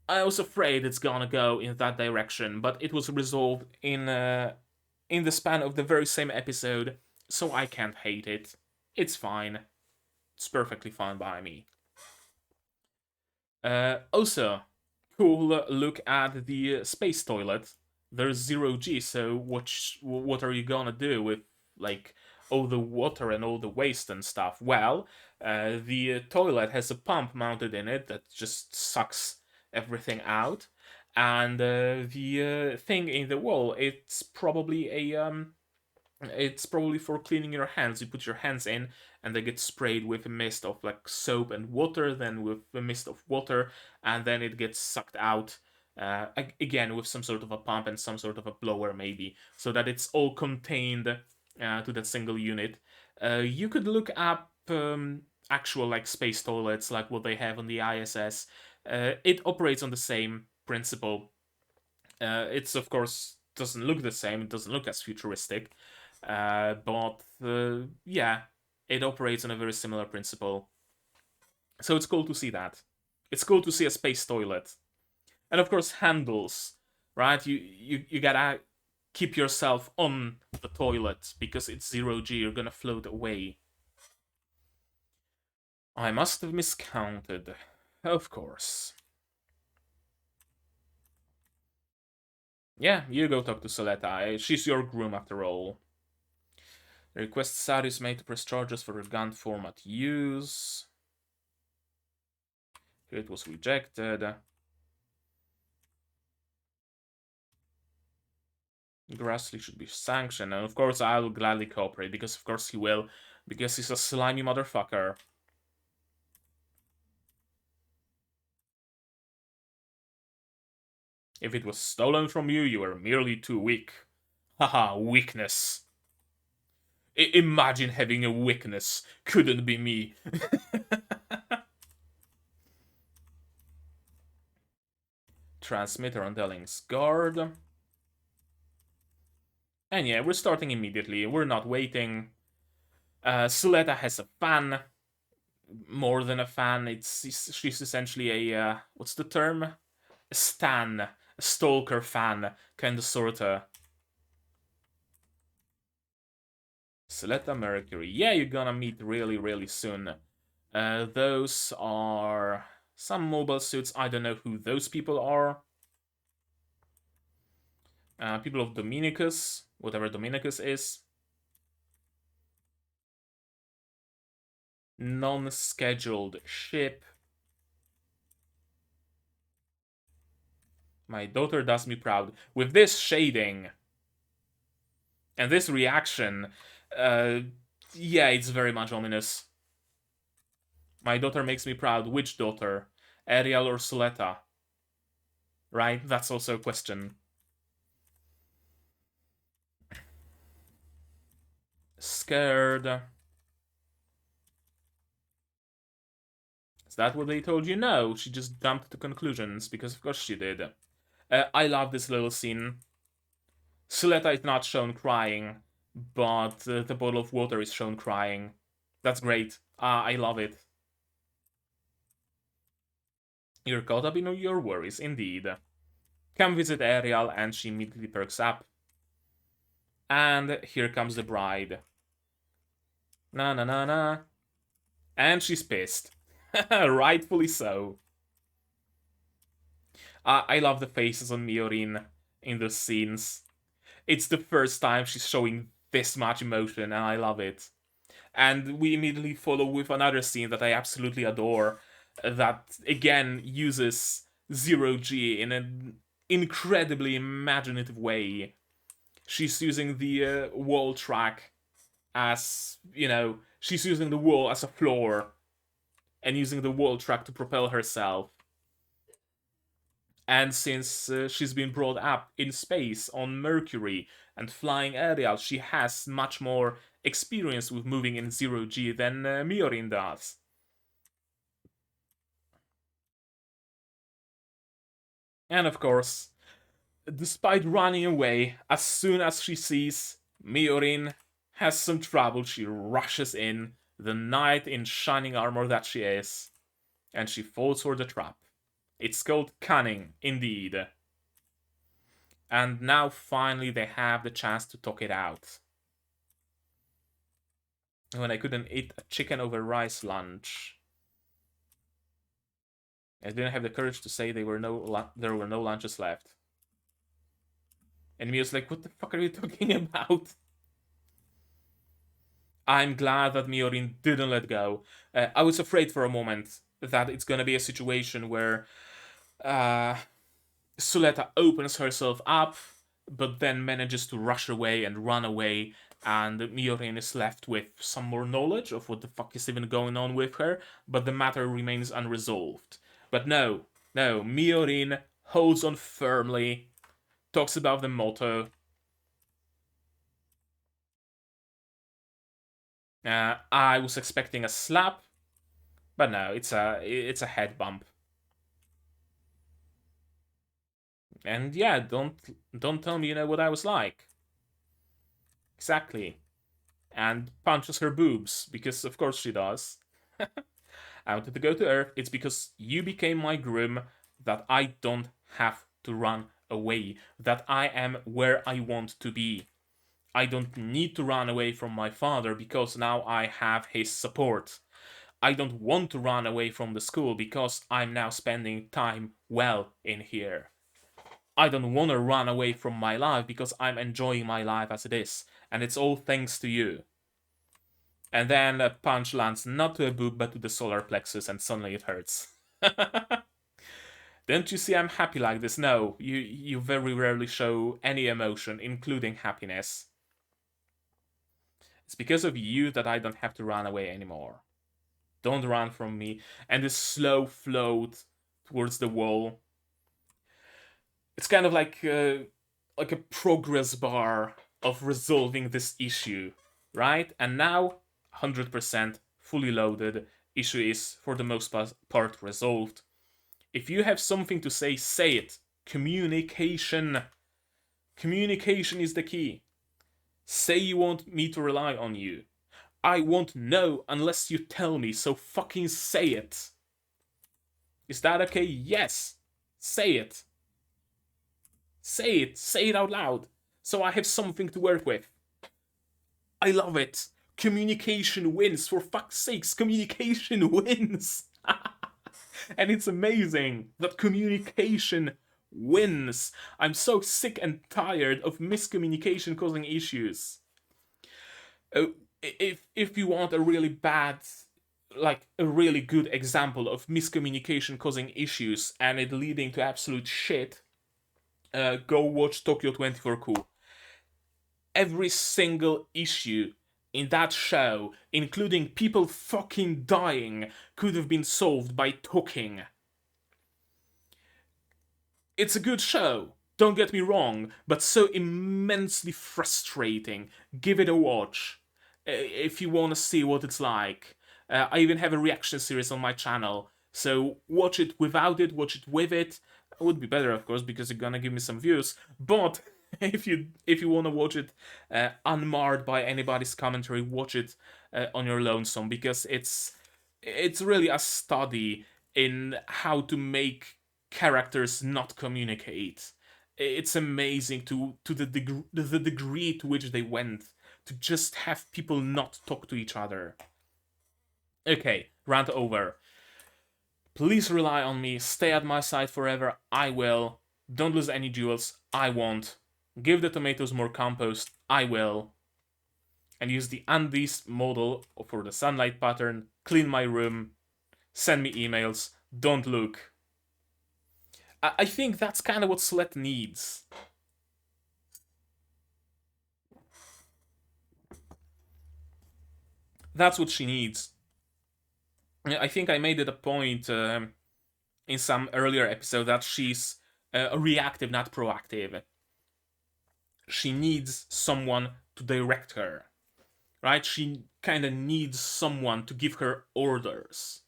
I was afraid it's gonna go in that direction, but it was resolved in the span of the very same episode, so I can't hate it. It's fine. It's perfectly fine by me. Also, cool look at the space toilet. There's 0G, so what are you gonna do with like all the water and all the waste and stuff? Well, the toilet has a pump mounted in it that just sucks everything out, and the thing in the wall, it's probably for cleaning your hands. You put your hands in, and they get sprayed with a mist of like soap and water, then with a mist of water, and then it gets sucked out. Again, with some sort of a pump and some sort of a blower, maybe, so that it's all contained to that single unit. You could look up actual like space toilets, like what they have on the ISS. It operates on the same principle. It's of course doesn't look the same. It doesn't look as futuristic, but yeah, it operates on a very similar principle. So it's cool to see that. It's cool to see a space toilet, and of course handles. Right, you gotta keep yourself on the toilet because it's 0G. You're gonna float away. I must have miscounted. Of course. Yeah, you go talk to Suletta. She's your groom after all. The request Sari is made to press charges for her gun format use. Here it was rejected. Grassley should be sanctioned, and of course I will gladly cooperate, because of course he will, because he's a slimy motherfucker. If it was stolen from you, you were merely too weak. Haha, weakness. Imagine having a weakness. Couldn't be me. Transmitter on Delling's guard. And yeah, we're starting immediately. We're not waiting. Suletta has a fan. More than a fan. She's essentially a what's the term? A stan, a stalker fan, kinda sorta. Suletta Mercury. Yeah, you're gonna meet really soon. Those are some mobile suits. I don't know who those people are. People of Dominicus, whatever Dominicus is. Non-scheduled ship. My daughter does me proud. With this shading and this reaction, yeah, it's very much ominous. My daughter makes me proud. Which daughter? Ariel or Suletta? Right? That's also a question. Scared. Is that what they told you? No, she just jumped to conclusions, because of course she did. I love this little scene. Suletta is not shown crying, but the bottle of water is shown crying. That's great. I love it. You're caught up in your worries, indeed. Come visit Ariel, and she immediately perks up. And here comes the bride. Na na na na. And she's pissed. Rightfully so. I love the faces on Miorin in those scenes. It's the first time she's showing this much emotion, and I love it. And we immediately follow with another scene that I absolutely adore, that again uses zero G in an incredibly imaginative way. She's using the wall track as, she's using the wall as a floor and using the wall track to propel herself. And since she's been brought up in space on Mercury and flying aerials, she has much more experience with moving in zero G than Miorin does. And of course, despite running away, as soon as she sees Miorin has some trouble, she rushes in, the knight in shining armor that she is, and she falls for the trap. It's called cunning, indeed. And now finally they have the chance to talk it out. When I couldn't eat a chicken over rice lunch, I didn't have the courage to say there were no lunches left. And Mio's like, what the fuck are you talking about? I'm glad that Miorin didn't let go. I was afraid for a moment that it's gonna be a situation where uh, Suletta opens herself up, but then manages to rush away and run away, and Miorin is left with some more knowledge of what the fuck is even going on with her, but the matter remains unresolved. But no, Miorin holds on firmly, talks about the motto. I was expecting a slap, but no, it's a head bump. And yeah, don't tell me you know what I was like. Exactly. And punches her boobs, because of course she does. I wanted to go to Earth. It's because you became my groom that I don't have to run away, that I am where I want to be. I don't need to run away from my father because now I have his support. I don't want to run away from the school because I'm now spending time well in here. I don't want to run away from my life because I'm enjoying my life as it is. And it's all thanks to you. And then a punch lands not to a boob but to the solar plexus, and suddenly it hurts. Don't you see I'm happy like this? No, you very rarely show any emotion, including happiness. It's because of you that I don't have to run away anymore. Don't run from me. And this slow float towards the wall. It's kind of like a progress bar of resolving this issue, right? And now 100% fully loaded. Issue is for the most part resolved. If you have something to say it. Communication. Communication is the key. Say you want me to rely on you. I won't know unless you tell me, so fucking say it. Is that okay? Yes. Say it. Say it. Say it out loud. So I have something to work with. I love it. Communication wins. For fuck's sakes, communication wins. And it's amazing that communication wins. I'm so sick and tired of miscommunication causing issues. If you want a really bad, like a really good example of miscommunication causing issues and it leading to absolute shit, go watch Tokyo 24 Cool. Every single issue in that show, including people fucking dying, could have been solved by talking. It's a good show, don't get me wrong, but so immensely frustrating. Give it a watch if you want to see what it's like. I even have a reaction series on my channel, so watch it without it, watch it with it. It would be better, of course, because you're gonna give me some views. But if you want to watch it unmarred by anybody's commentary, watch it on your lonesome, because it's really a study in how to make characters not communicate. It's amazing to the degree to which they went to just have people not talk to each other. Okay, rant over. Please rely on me. Stay at my side forever. I will. Don't lose any jewels. I won't. Give the tomatoes more compost. I will. And use the Andes model for the sunlight pattern. Clean my room. Send me emails. Don't look. I think that's kind of what Suletta needs. That's what she needs. I think I made it a point in some earlier episode that she's reactive, not proactive. She needs someone to direct her, right? She kind of needs someone to give her orders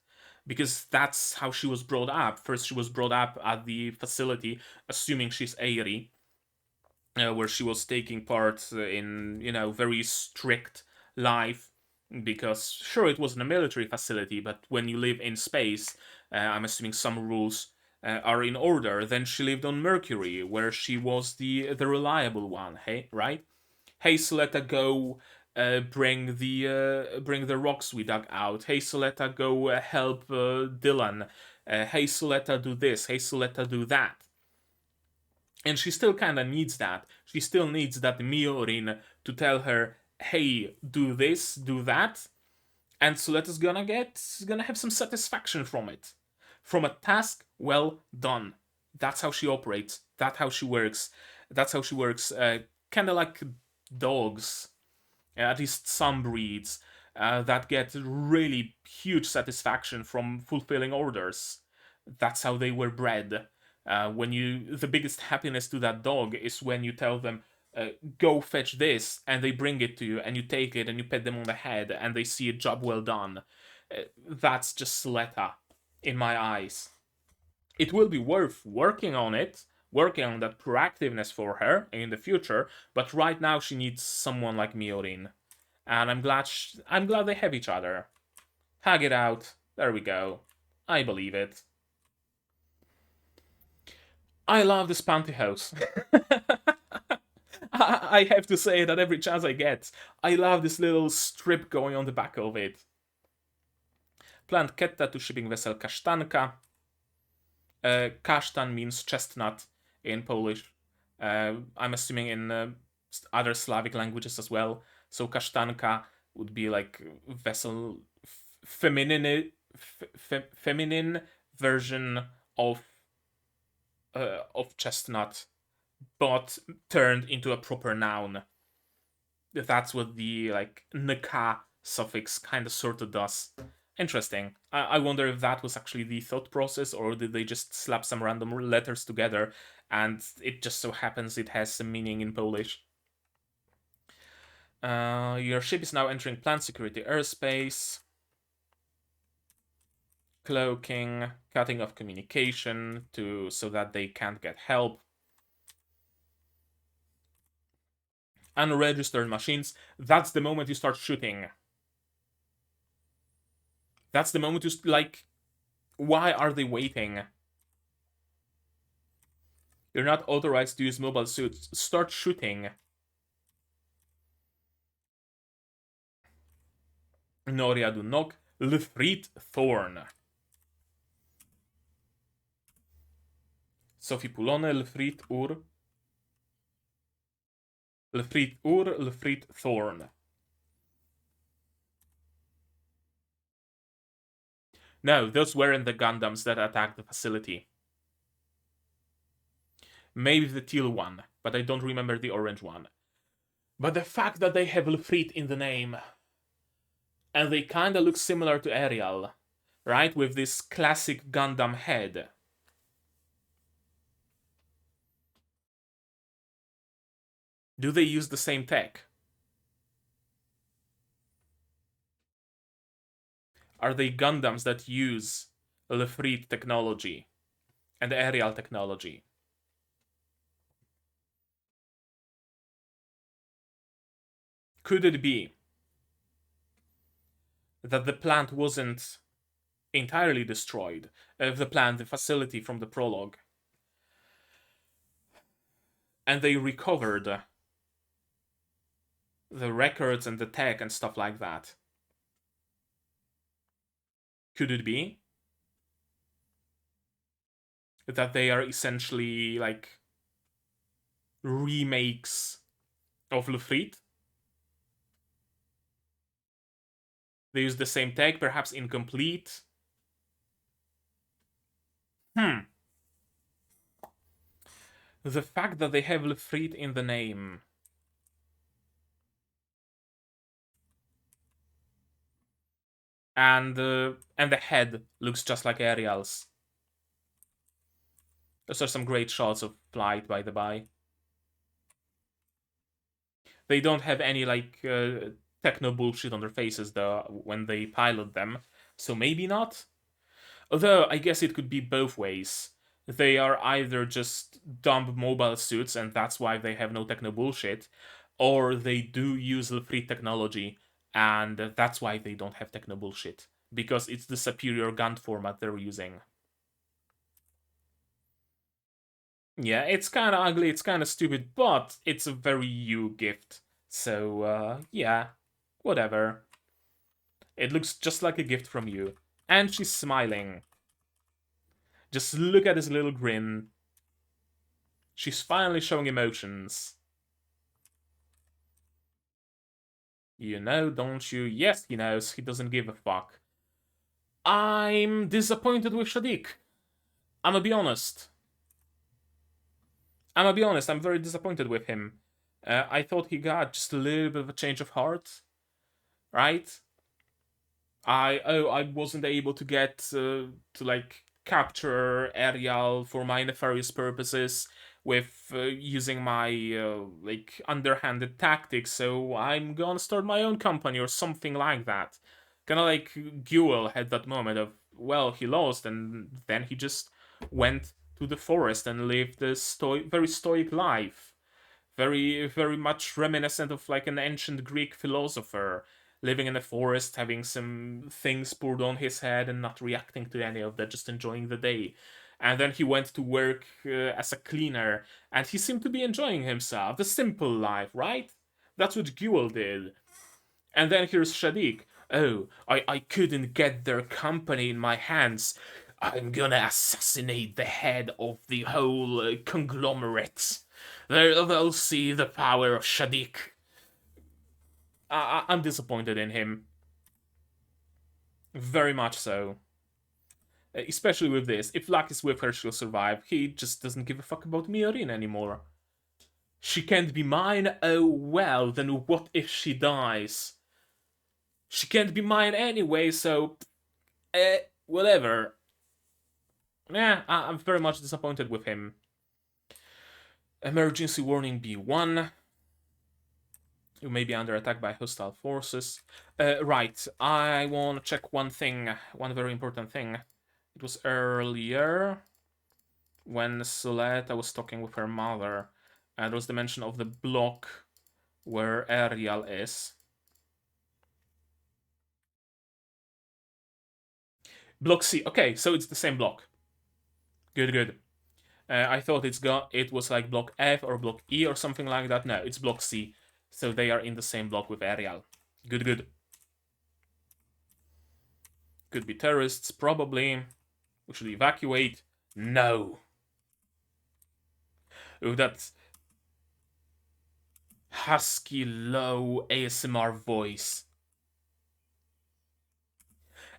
because that's how she was brought up. First, she was brought up at the facility, assuming she's Airi, where she was taking part in, very strict life. Because sure, it wasn't a military facility, but when you live in space, I'm assuming some rules are in order. Then she lived on Mercury, where she was the reliable one. Hey, right? Hey, Suletta, go bring the rocks we dug out. Hey, Suletta, go help Dylan. Hey, Suletta, do this. Hey, Suletta, do that. And she still kind of needs that. She still needs that Miorin to tell her, hey, do this, do that. And Suletta's gonna have some satisfaction from it. From a task well done. That's how she operates. That's how she works. That's how she works. Kind of like dogs, at least some breeds, that get really huge satisfaction from fulfilling orders. That's how they were bred. The biggest happiness to that dog is when you tell them, go fetch this, and they bring it to you, and you take it, and you pat them on the head, and they see a job well done. That's just Suletta, in my eyes. It will be worth working on it, working on that proactiveness for her in the future, but right now she needs someone like Miorin. And I'm glad they have each other. Hug it out. There we go. I believe it. I love this pantyhose. I have to say that every chance I get. I love this little strip going on the back of it. Plant Ketta to shipping vessel Kasztanka. Kasztan means chestnut in Polish. I'm assuming in other Slavic languages as well. So Kasztanka would be like vessel feminine version of chestnut, but turned into a proper noun. That's what the like nka suffix kind of sort of does. Interesting. I wonder if that was actually the thought process, or did they just slap some random letters together and it just so happens it has some meaning in Polish. Your ship is now entering plant security airspace. Cloaking, cutting off communication so that they can't get help. Unregistered machines. That's the moment you start shooting. That's the moment you like. Why are they waiting? You're not authorized to use mobile suits. Start shooting. Noria do knock. Lefrit Thorn. Sophie Pulone, Lefrit Ur. Lefrit Ur, Lefrit Thorn. No, those weren't the Gundams that attacked the facility. Maybe the teal one, but I don't remember the orange one. But the fact that they have Lefrit in the name, and they kinda look similar to Ariel, right? With this classic Gundam head. Do they use the same tech? Are they Gundams that use Lefrit technology and Ariel technology? Could it be that the plant wasn't entirely destroyed? The facility from the prologue. And they recovered the records and the tech and stuff like that. Could it be that they are essentially like remakes of Lefrit? They use the same tech, perhaps incomplete. Hmm. The fact that they have Lefrit in the name. And the head looks just like Ariel's. Those are some great shots of flight, by the by. They don't have any like techno bullshit on their faces though when they pilot them, so maybe not. Although I guess it could be both ways. They are either just dumb mobile suits and that's why they have no techno bullshit, or they do use the free technology and that's why they don't have techno bullshit because it's the superior gun format they're using. Yeah, it's kind of ugly, it's kind of stupid, but it's a very you gift. So, yeah, whatever. It looks just like a gift from you. And she's smiling. Just look at his little grin. She's finally showing emotions. You know, don't you? Yes, he knows. He doesn't give a fuck. I'm disappointed with Shadik. I'm gonna be honest. I'm very disappointed with him. I thought he got just a little bit of a change of heart, right? I wasn't able to get to like capture Ariel for my nefarious purposes with using my like underhanded tactics, so I'm gonna start my own company or something like that. Kind of like Guel had that moment of, well, he lost and then he just went to the forest and lived a very stoic life, very much reminiscent of like an ancient Greek philosopher living in the forest, having some things poured on his head and not reacting to any of that, just enjoying the day. And then he went to work as a cleaner, and he seemed to be enjoying himself. The simple life, right? That's what Guel did. And then here's Shadik. Oh, I couldn't get their company in my hands. I'm gonna assassinate the head of the whole conglomerate. They'll see the power of Shadik. I'm disappointed in him. Very much so. Especially with this. If luck is with her, she'll survive. He just doesn't give a fuck about Miorin anymore. She can't be mine? Oh well, then what if she dies? She can't be mine anyway, so. Whatever. Yeah, I'm very much disappointed with him. Emergency warning B1. You may be under attack by hostile forces. Right, I want to check one thing, one very important thing. It was earlier when Suletta was talking with her mother, and there was the mention of the block where Ariel is. Block C. Okay, so it's the same block. Good, good. I thought it was like block F or block E or something like that. No, it's block C. So they are in the same block with Ariel. Good, good. Could be terrorists, probably. We should evacuate. No. With that husky, low ASMR voice.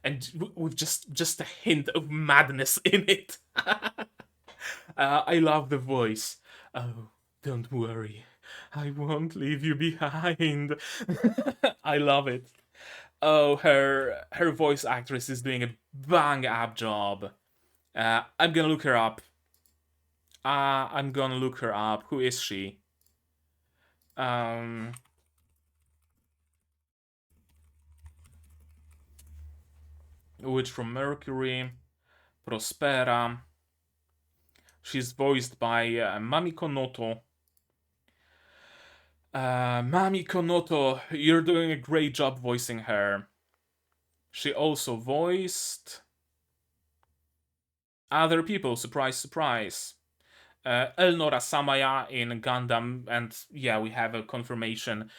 And with just a hint of madness in it. I love the voice. Oh, don't worry. I won't leave you behind. I love it. Oh, her voice actress is doing a bang up job. I'm gonna look her up. I'm gonna look her up. Who is she? Um, Witch from Mercury, Prospera. She's voiced by Mamiko Noto. Mamiko Noto, you're doing a great job voicing her. She also voiced other people. Surprise, surprise. Elnora Samaya in Gundam, and yeah, we have a confirmation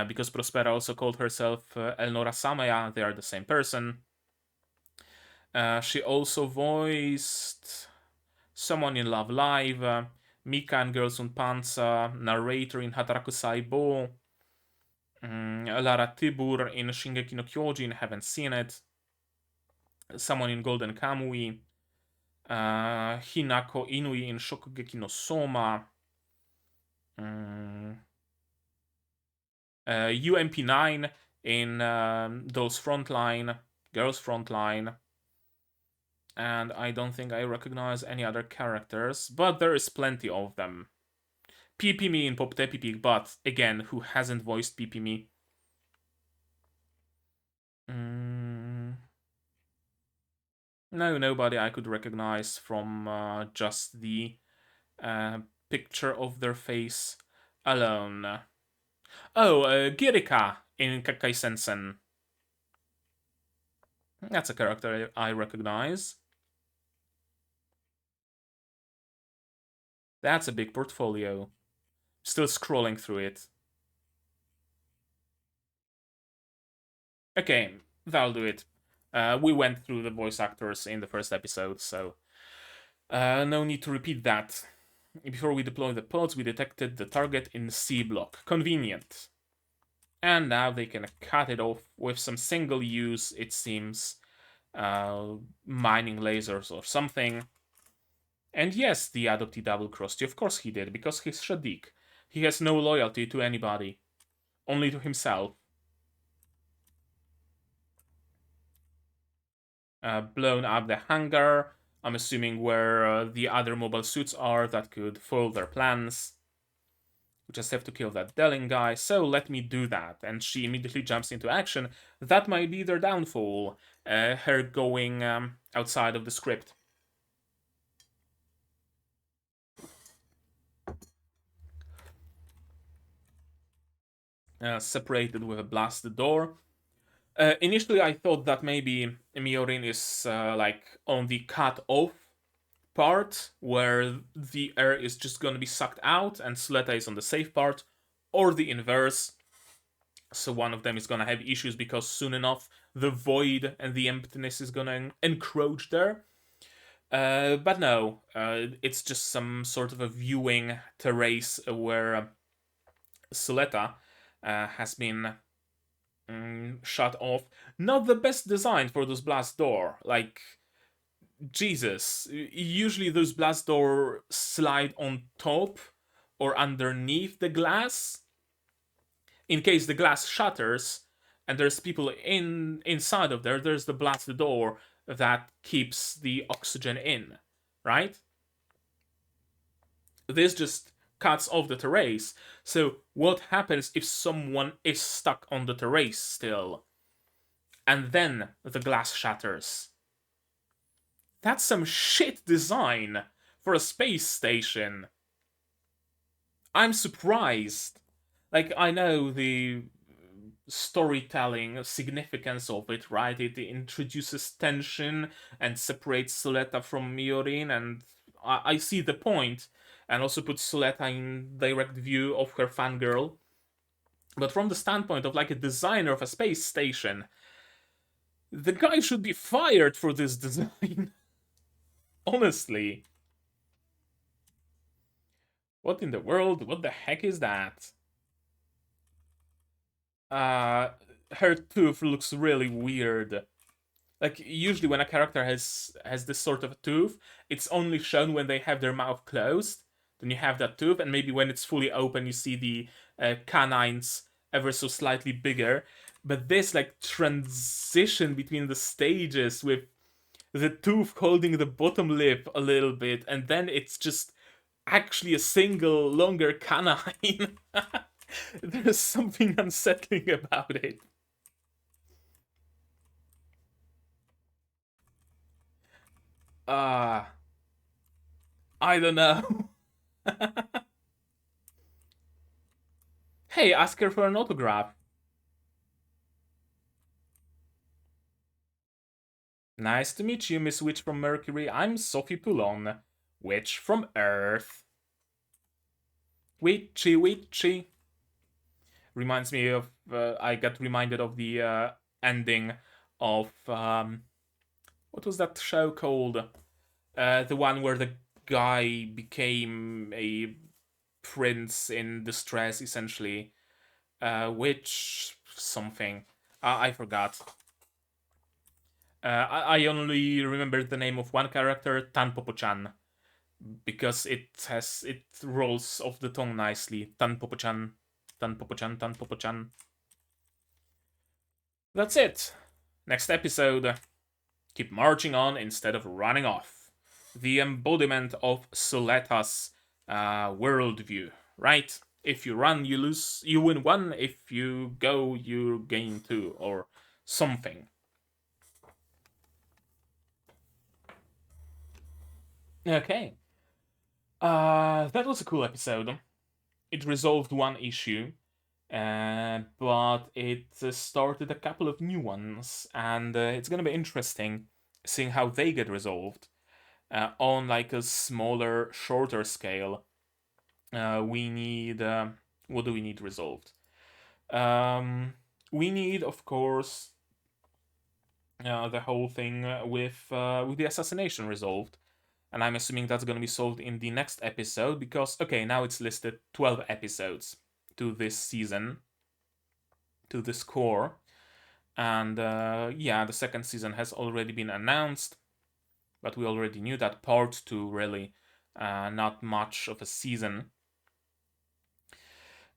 because Prospera also called herself Elnora Samaya. They are the same person. She also voiced someone in Love Live, Mika in Girls und Panzer, narrator in Hataraku Saibo, Lara Tibur in Shingeki no Kyojin, haven't seen it. Someone in Golden Kamui, Hinako Inui in Shokugeki no Soma, UMP9 in Dolls Frontline, Girls Frontline, and I don't think I recognize any other characters, but there is plenty of them. PP in Pop Tepipi, but again, who hasn't voiced PP? No, nobody I could recognize from just the picture of their face alone. Oh, Girika in Kakai Sensen. That's a character I recognize. That's a big portfolio. Still scrolling through it. Okay, that'll do it. We went through the voice actors in the first episode, so no need to repeat that. Before we deploy the pods, we detected the target in C block. Convenient. And now they can cut it off with some single use, it seems, mining lasers or something. And yes, the adoptee double-crossed you. Of course he did, because he's Shadik. He has no loyalty to anybody. Only to himself. Blown up the hangar. I'm assuming where the other mobile suits are that could foil their plans. We just have to kill that Delling guy, so let me do that. And she immediately jumps into action. That might be their downfall. Her going outside of the script. Separated with a blasted door. Initially, I thought that maybe Miorin is like on the cut off part where the air is just gonna be sucked out and Suletta is on the safe part, or the inverse. So one of them is gonna have issues because soon enough the void and the emptiness is gonna encroach there. But no, it's just some sort of a viewing terrace where Suletta has been shut off. Not the best design for those blast door. Like, Jesus. Usually those blast door slide on top or underneath the glass in case the glass shatters and there's people inside of there. There's the blast door that keeps the oxygen in, right? This just cuts off the terrace. So what happens if someone is stuck on the terrace still? And then the glass shatters. That's some shit design for a space station. I'm surprised. Like, I know the storytelling significance of it, right? It introduces tension and separates Suletta from Miorin, and I see the point, and also puts Suletta in direct view of her fangirl. But from the standpoint of like a designer of a space station, the guy should be fired for this design. Honestly. What in the world? What the heck is that? Uh, her tooth looks really weird. Like usually when a character has this sort of a tooth, it's only shown when they have their mouth closed. Then you have that tooth, and maybe when it's fully open, you see the canines ever so slightly bigger. But this like transition between the stages with the tooth holding the bottom lip a little bit, and then it's just actually a single longer canine. There's something unsettling about it. Uh, I don't know. Hey, ask her for an autograph. Nice to meet you, Miss Witch from Mercury. I'm Sophie Poulon, Witch from Earth. Witchy, witchy. Reminds me of, I got reminded of the ending of, what was that show called? The one where the guy became a prince in distress, essentially. Witch something. I forgot. I only remember the name of one character, Tanpopo-chan, because it rolls off the tongue nicely. Tanpopo-chan, Tanpopo-chan, Tanpopo-chan. That's it. Next episode. Keep marching on instead of running off. The embodiment of Suletta's worldview, right? If you run, you lose. You win one. If you go, you gain two, or something. Okay. That was a cool episode. It resolved one issue, but it started a couple of new ones, and it's gonna be interesting seeing how they get resolved on like a smaller, shorter scale. We need what do we need resolved? We need, of course, the whole thing with the assassination resolved, and I'm assuming that's going to be solved in the next episode because okay, now it's listed 12 episodes to this season, to this core, and yeah, the second season has already been announced, but we already knew that part two really not much of a season.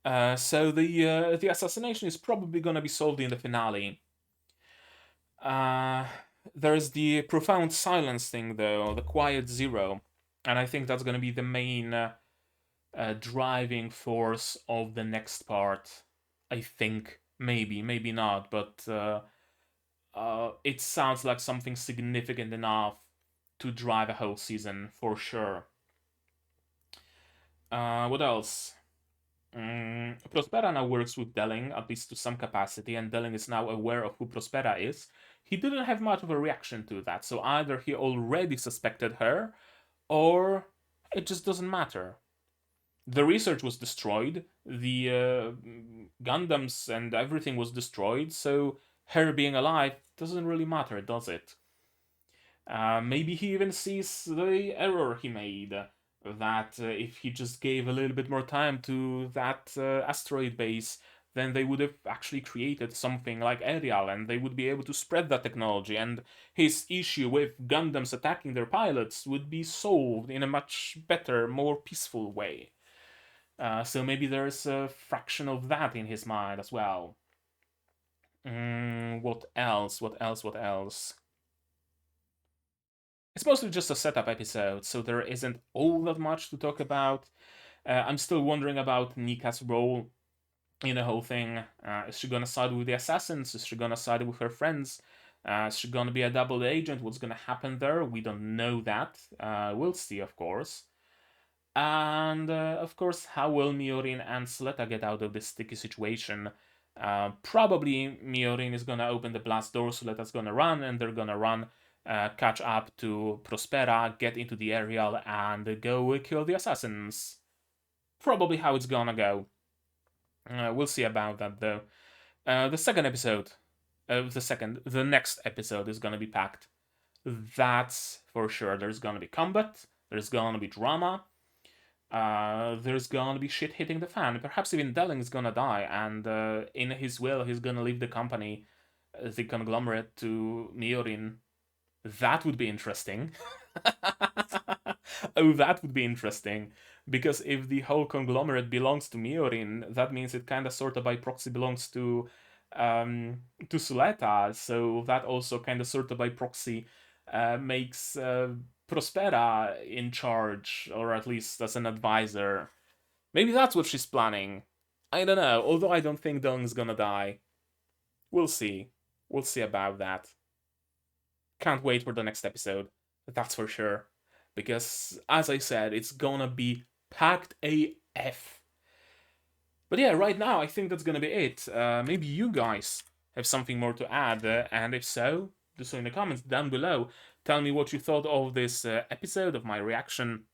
So the assassination is probably gonna be solved in the finale. There's the profound silence thing though, the quiet zero, and I think that's gonna be the main driving force of the next part. I think maybe not, but it sounds like something significant enough to drive a whole season for sure. What else? Prospera now works with Delling, at least to some capacity, and Delling is now aware of who Prospera is. He didn't have much of a reaction to that, so either he already suspected her, or it just doesn't matter. The research was destroyed, the Gundams and everything was destroyed, so her being alive doesn't really matter, does it? Maybe he even sees the error he made. That if he just gave a little bit more time to that asteroid base, then they would have actually created something like Ariel and they would be able to spread that technology. And his issue with Gundams attacking their pilots would be solved in a much better, more peaceful way. So maybe there's a fraction of that in his mind as well. What else? What else? What else? It's mostly just a setup episode, so there isn't all that much to talk about. I'm still wondering about Nika's role in the whole thing. Is she gonna side with the assassins? Is she gonna side with her friends? Is she gonna be a double agent? What's gonna happen there? We don't know that. We'll see, of course. And of course, how will Miorin and Suletta get out of this sticky situation? Probably Miorin is gonna open the blast door, Suletta's gonna run, and they're gonna run, catch up to Prospera, get into the Ariel, and go kill the assassins. Probably how it's gonna go. We'll see about that though. The second episode, the next episode is gonna be packed. That's for sure. There's gonna be combat. There's gonna be drama. There's gonna be shit hitting the fan. Perhaps even Delling's gonna die, and in his will, he's gonna leave the company, the conglomerate, to Miorin. That would be interesting. Oh, that would be interesting. Because if the whole conglomerate belongs to Miorin, that means it kind of sort of by proxy belongs to Suletta. So that also kind of sort of by proxy makes Prospera in charge, or at least as an advisor. Maybe that's what she's planning. I don't know, although I don't think Dong's gonna die. We'll see. We'll see about that. Can't wait for the next episode. That's for sure. Because, as I said, it's gonna be packed AF. But yeah, right now, I think that's gonna be it. Maybe you guys have something more to add, and if so, do so in the comments down below. Tell me what you thought of this episode, of my reaction.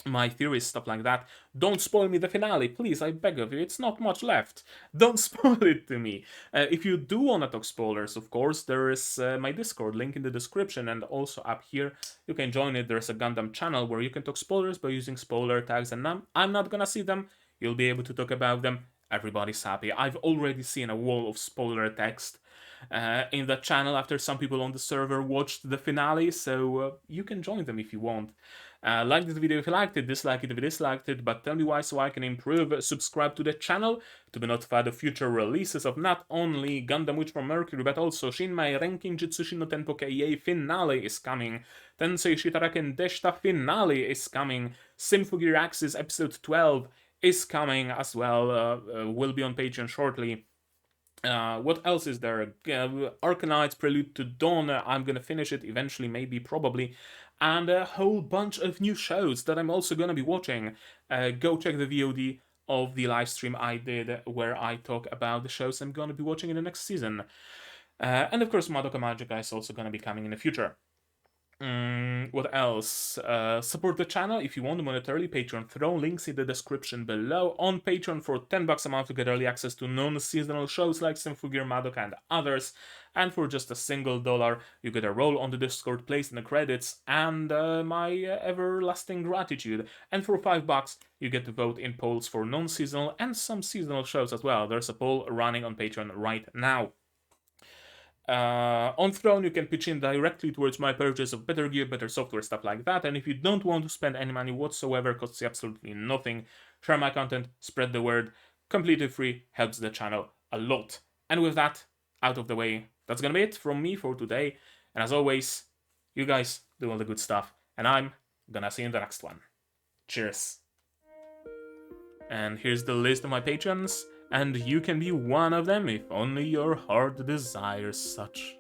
my theories, stuff like that. Don't spoil me the finale, please, I beg of you. It's not much left. Don't spoil it to me. If you do want to talk spoilers, of course, there is my Discord link in the description, and also up here you can join it. There's a Gundam channel where you can talk spoilers by using spoiler tags, and I'm not gonna see them. You'll be able to talk about them. Everybody's happy. I've already seen a wall of spoiler text in the channel after some people on the server watched the finale, so you can join them if you want. Like this video if you liked it, dislike it if you disliked it, but tell me why so I can improve. Subscribe to the channel to be notified of future releases of not only Gundam Witch from Mercury, but also Shinmai Renkinjutsushi no Tenpo Keiei finale is coming, Tensei Shitara and Deshita finale is coming, Symphogear Axis episode 12 is coming as well, will be on Patreon shortly. What else is there? Arknights, Prelude to Dawn. I'm gonna finish it eventually, maybe, probably. And a whole bunch of new shows that I'm also gonna be watching. Go check the VOD of the live stream I did where I talk about the shows I'm gonna be watching in the next season. And of course, Madoka Magica is also gonna be coming in the future. What else? Support the channel if you want monetarily. Patreon throw links in the description below. On Patreon for $10 a month to get early access to non-seasonal shows like Symphogear, Madoka, and others. And for just a single dollar, you get a role on the Discord placed in the credits and my everlasting gratitude. And for $5, you get to vote in polls for non-seasonal and some seasonal shows as well. There's a poll running on Patreon right now. On Throne, you can pitch in directly towards my purchase of better gear, better software, stuff like that. And if you don't want to spend any money whatsoever, costs you absolutely nothing, share my content, spread the word, completely free, helps the channel a lot. And with that out of the way, that's gonna be it from me for today. And as always, you guys do all the good stuff, and I'm gonna see you in the next one. Cheers. And here's the list of my patrons, and you can be one of them if only your heart desires such.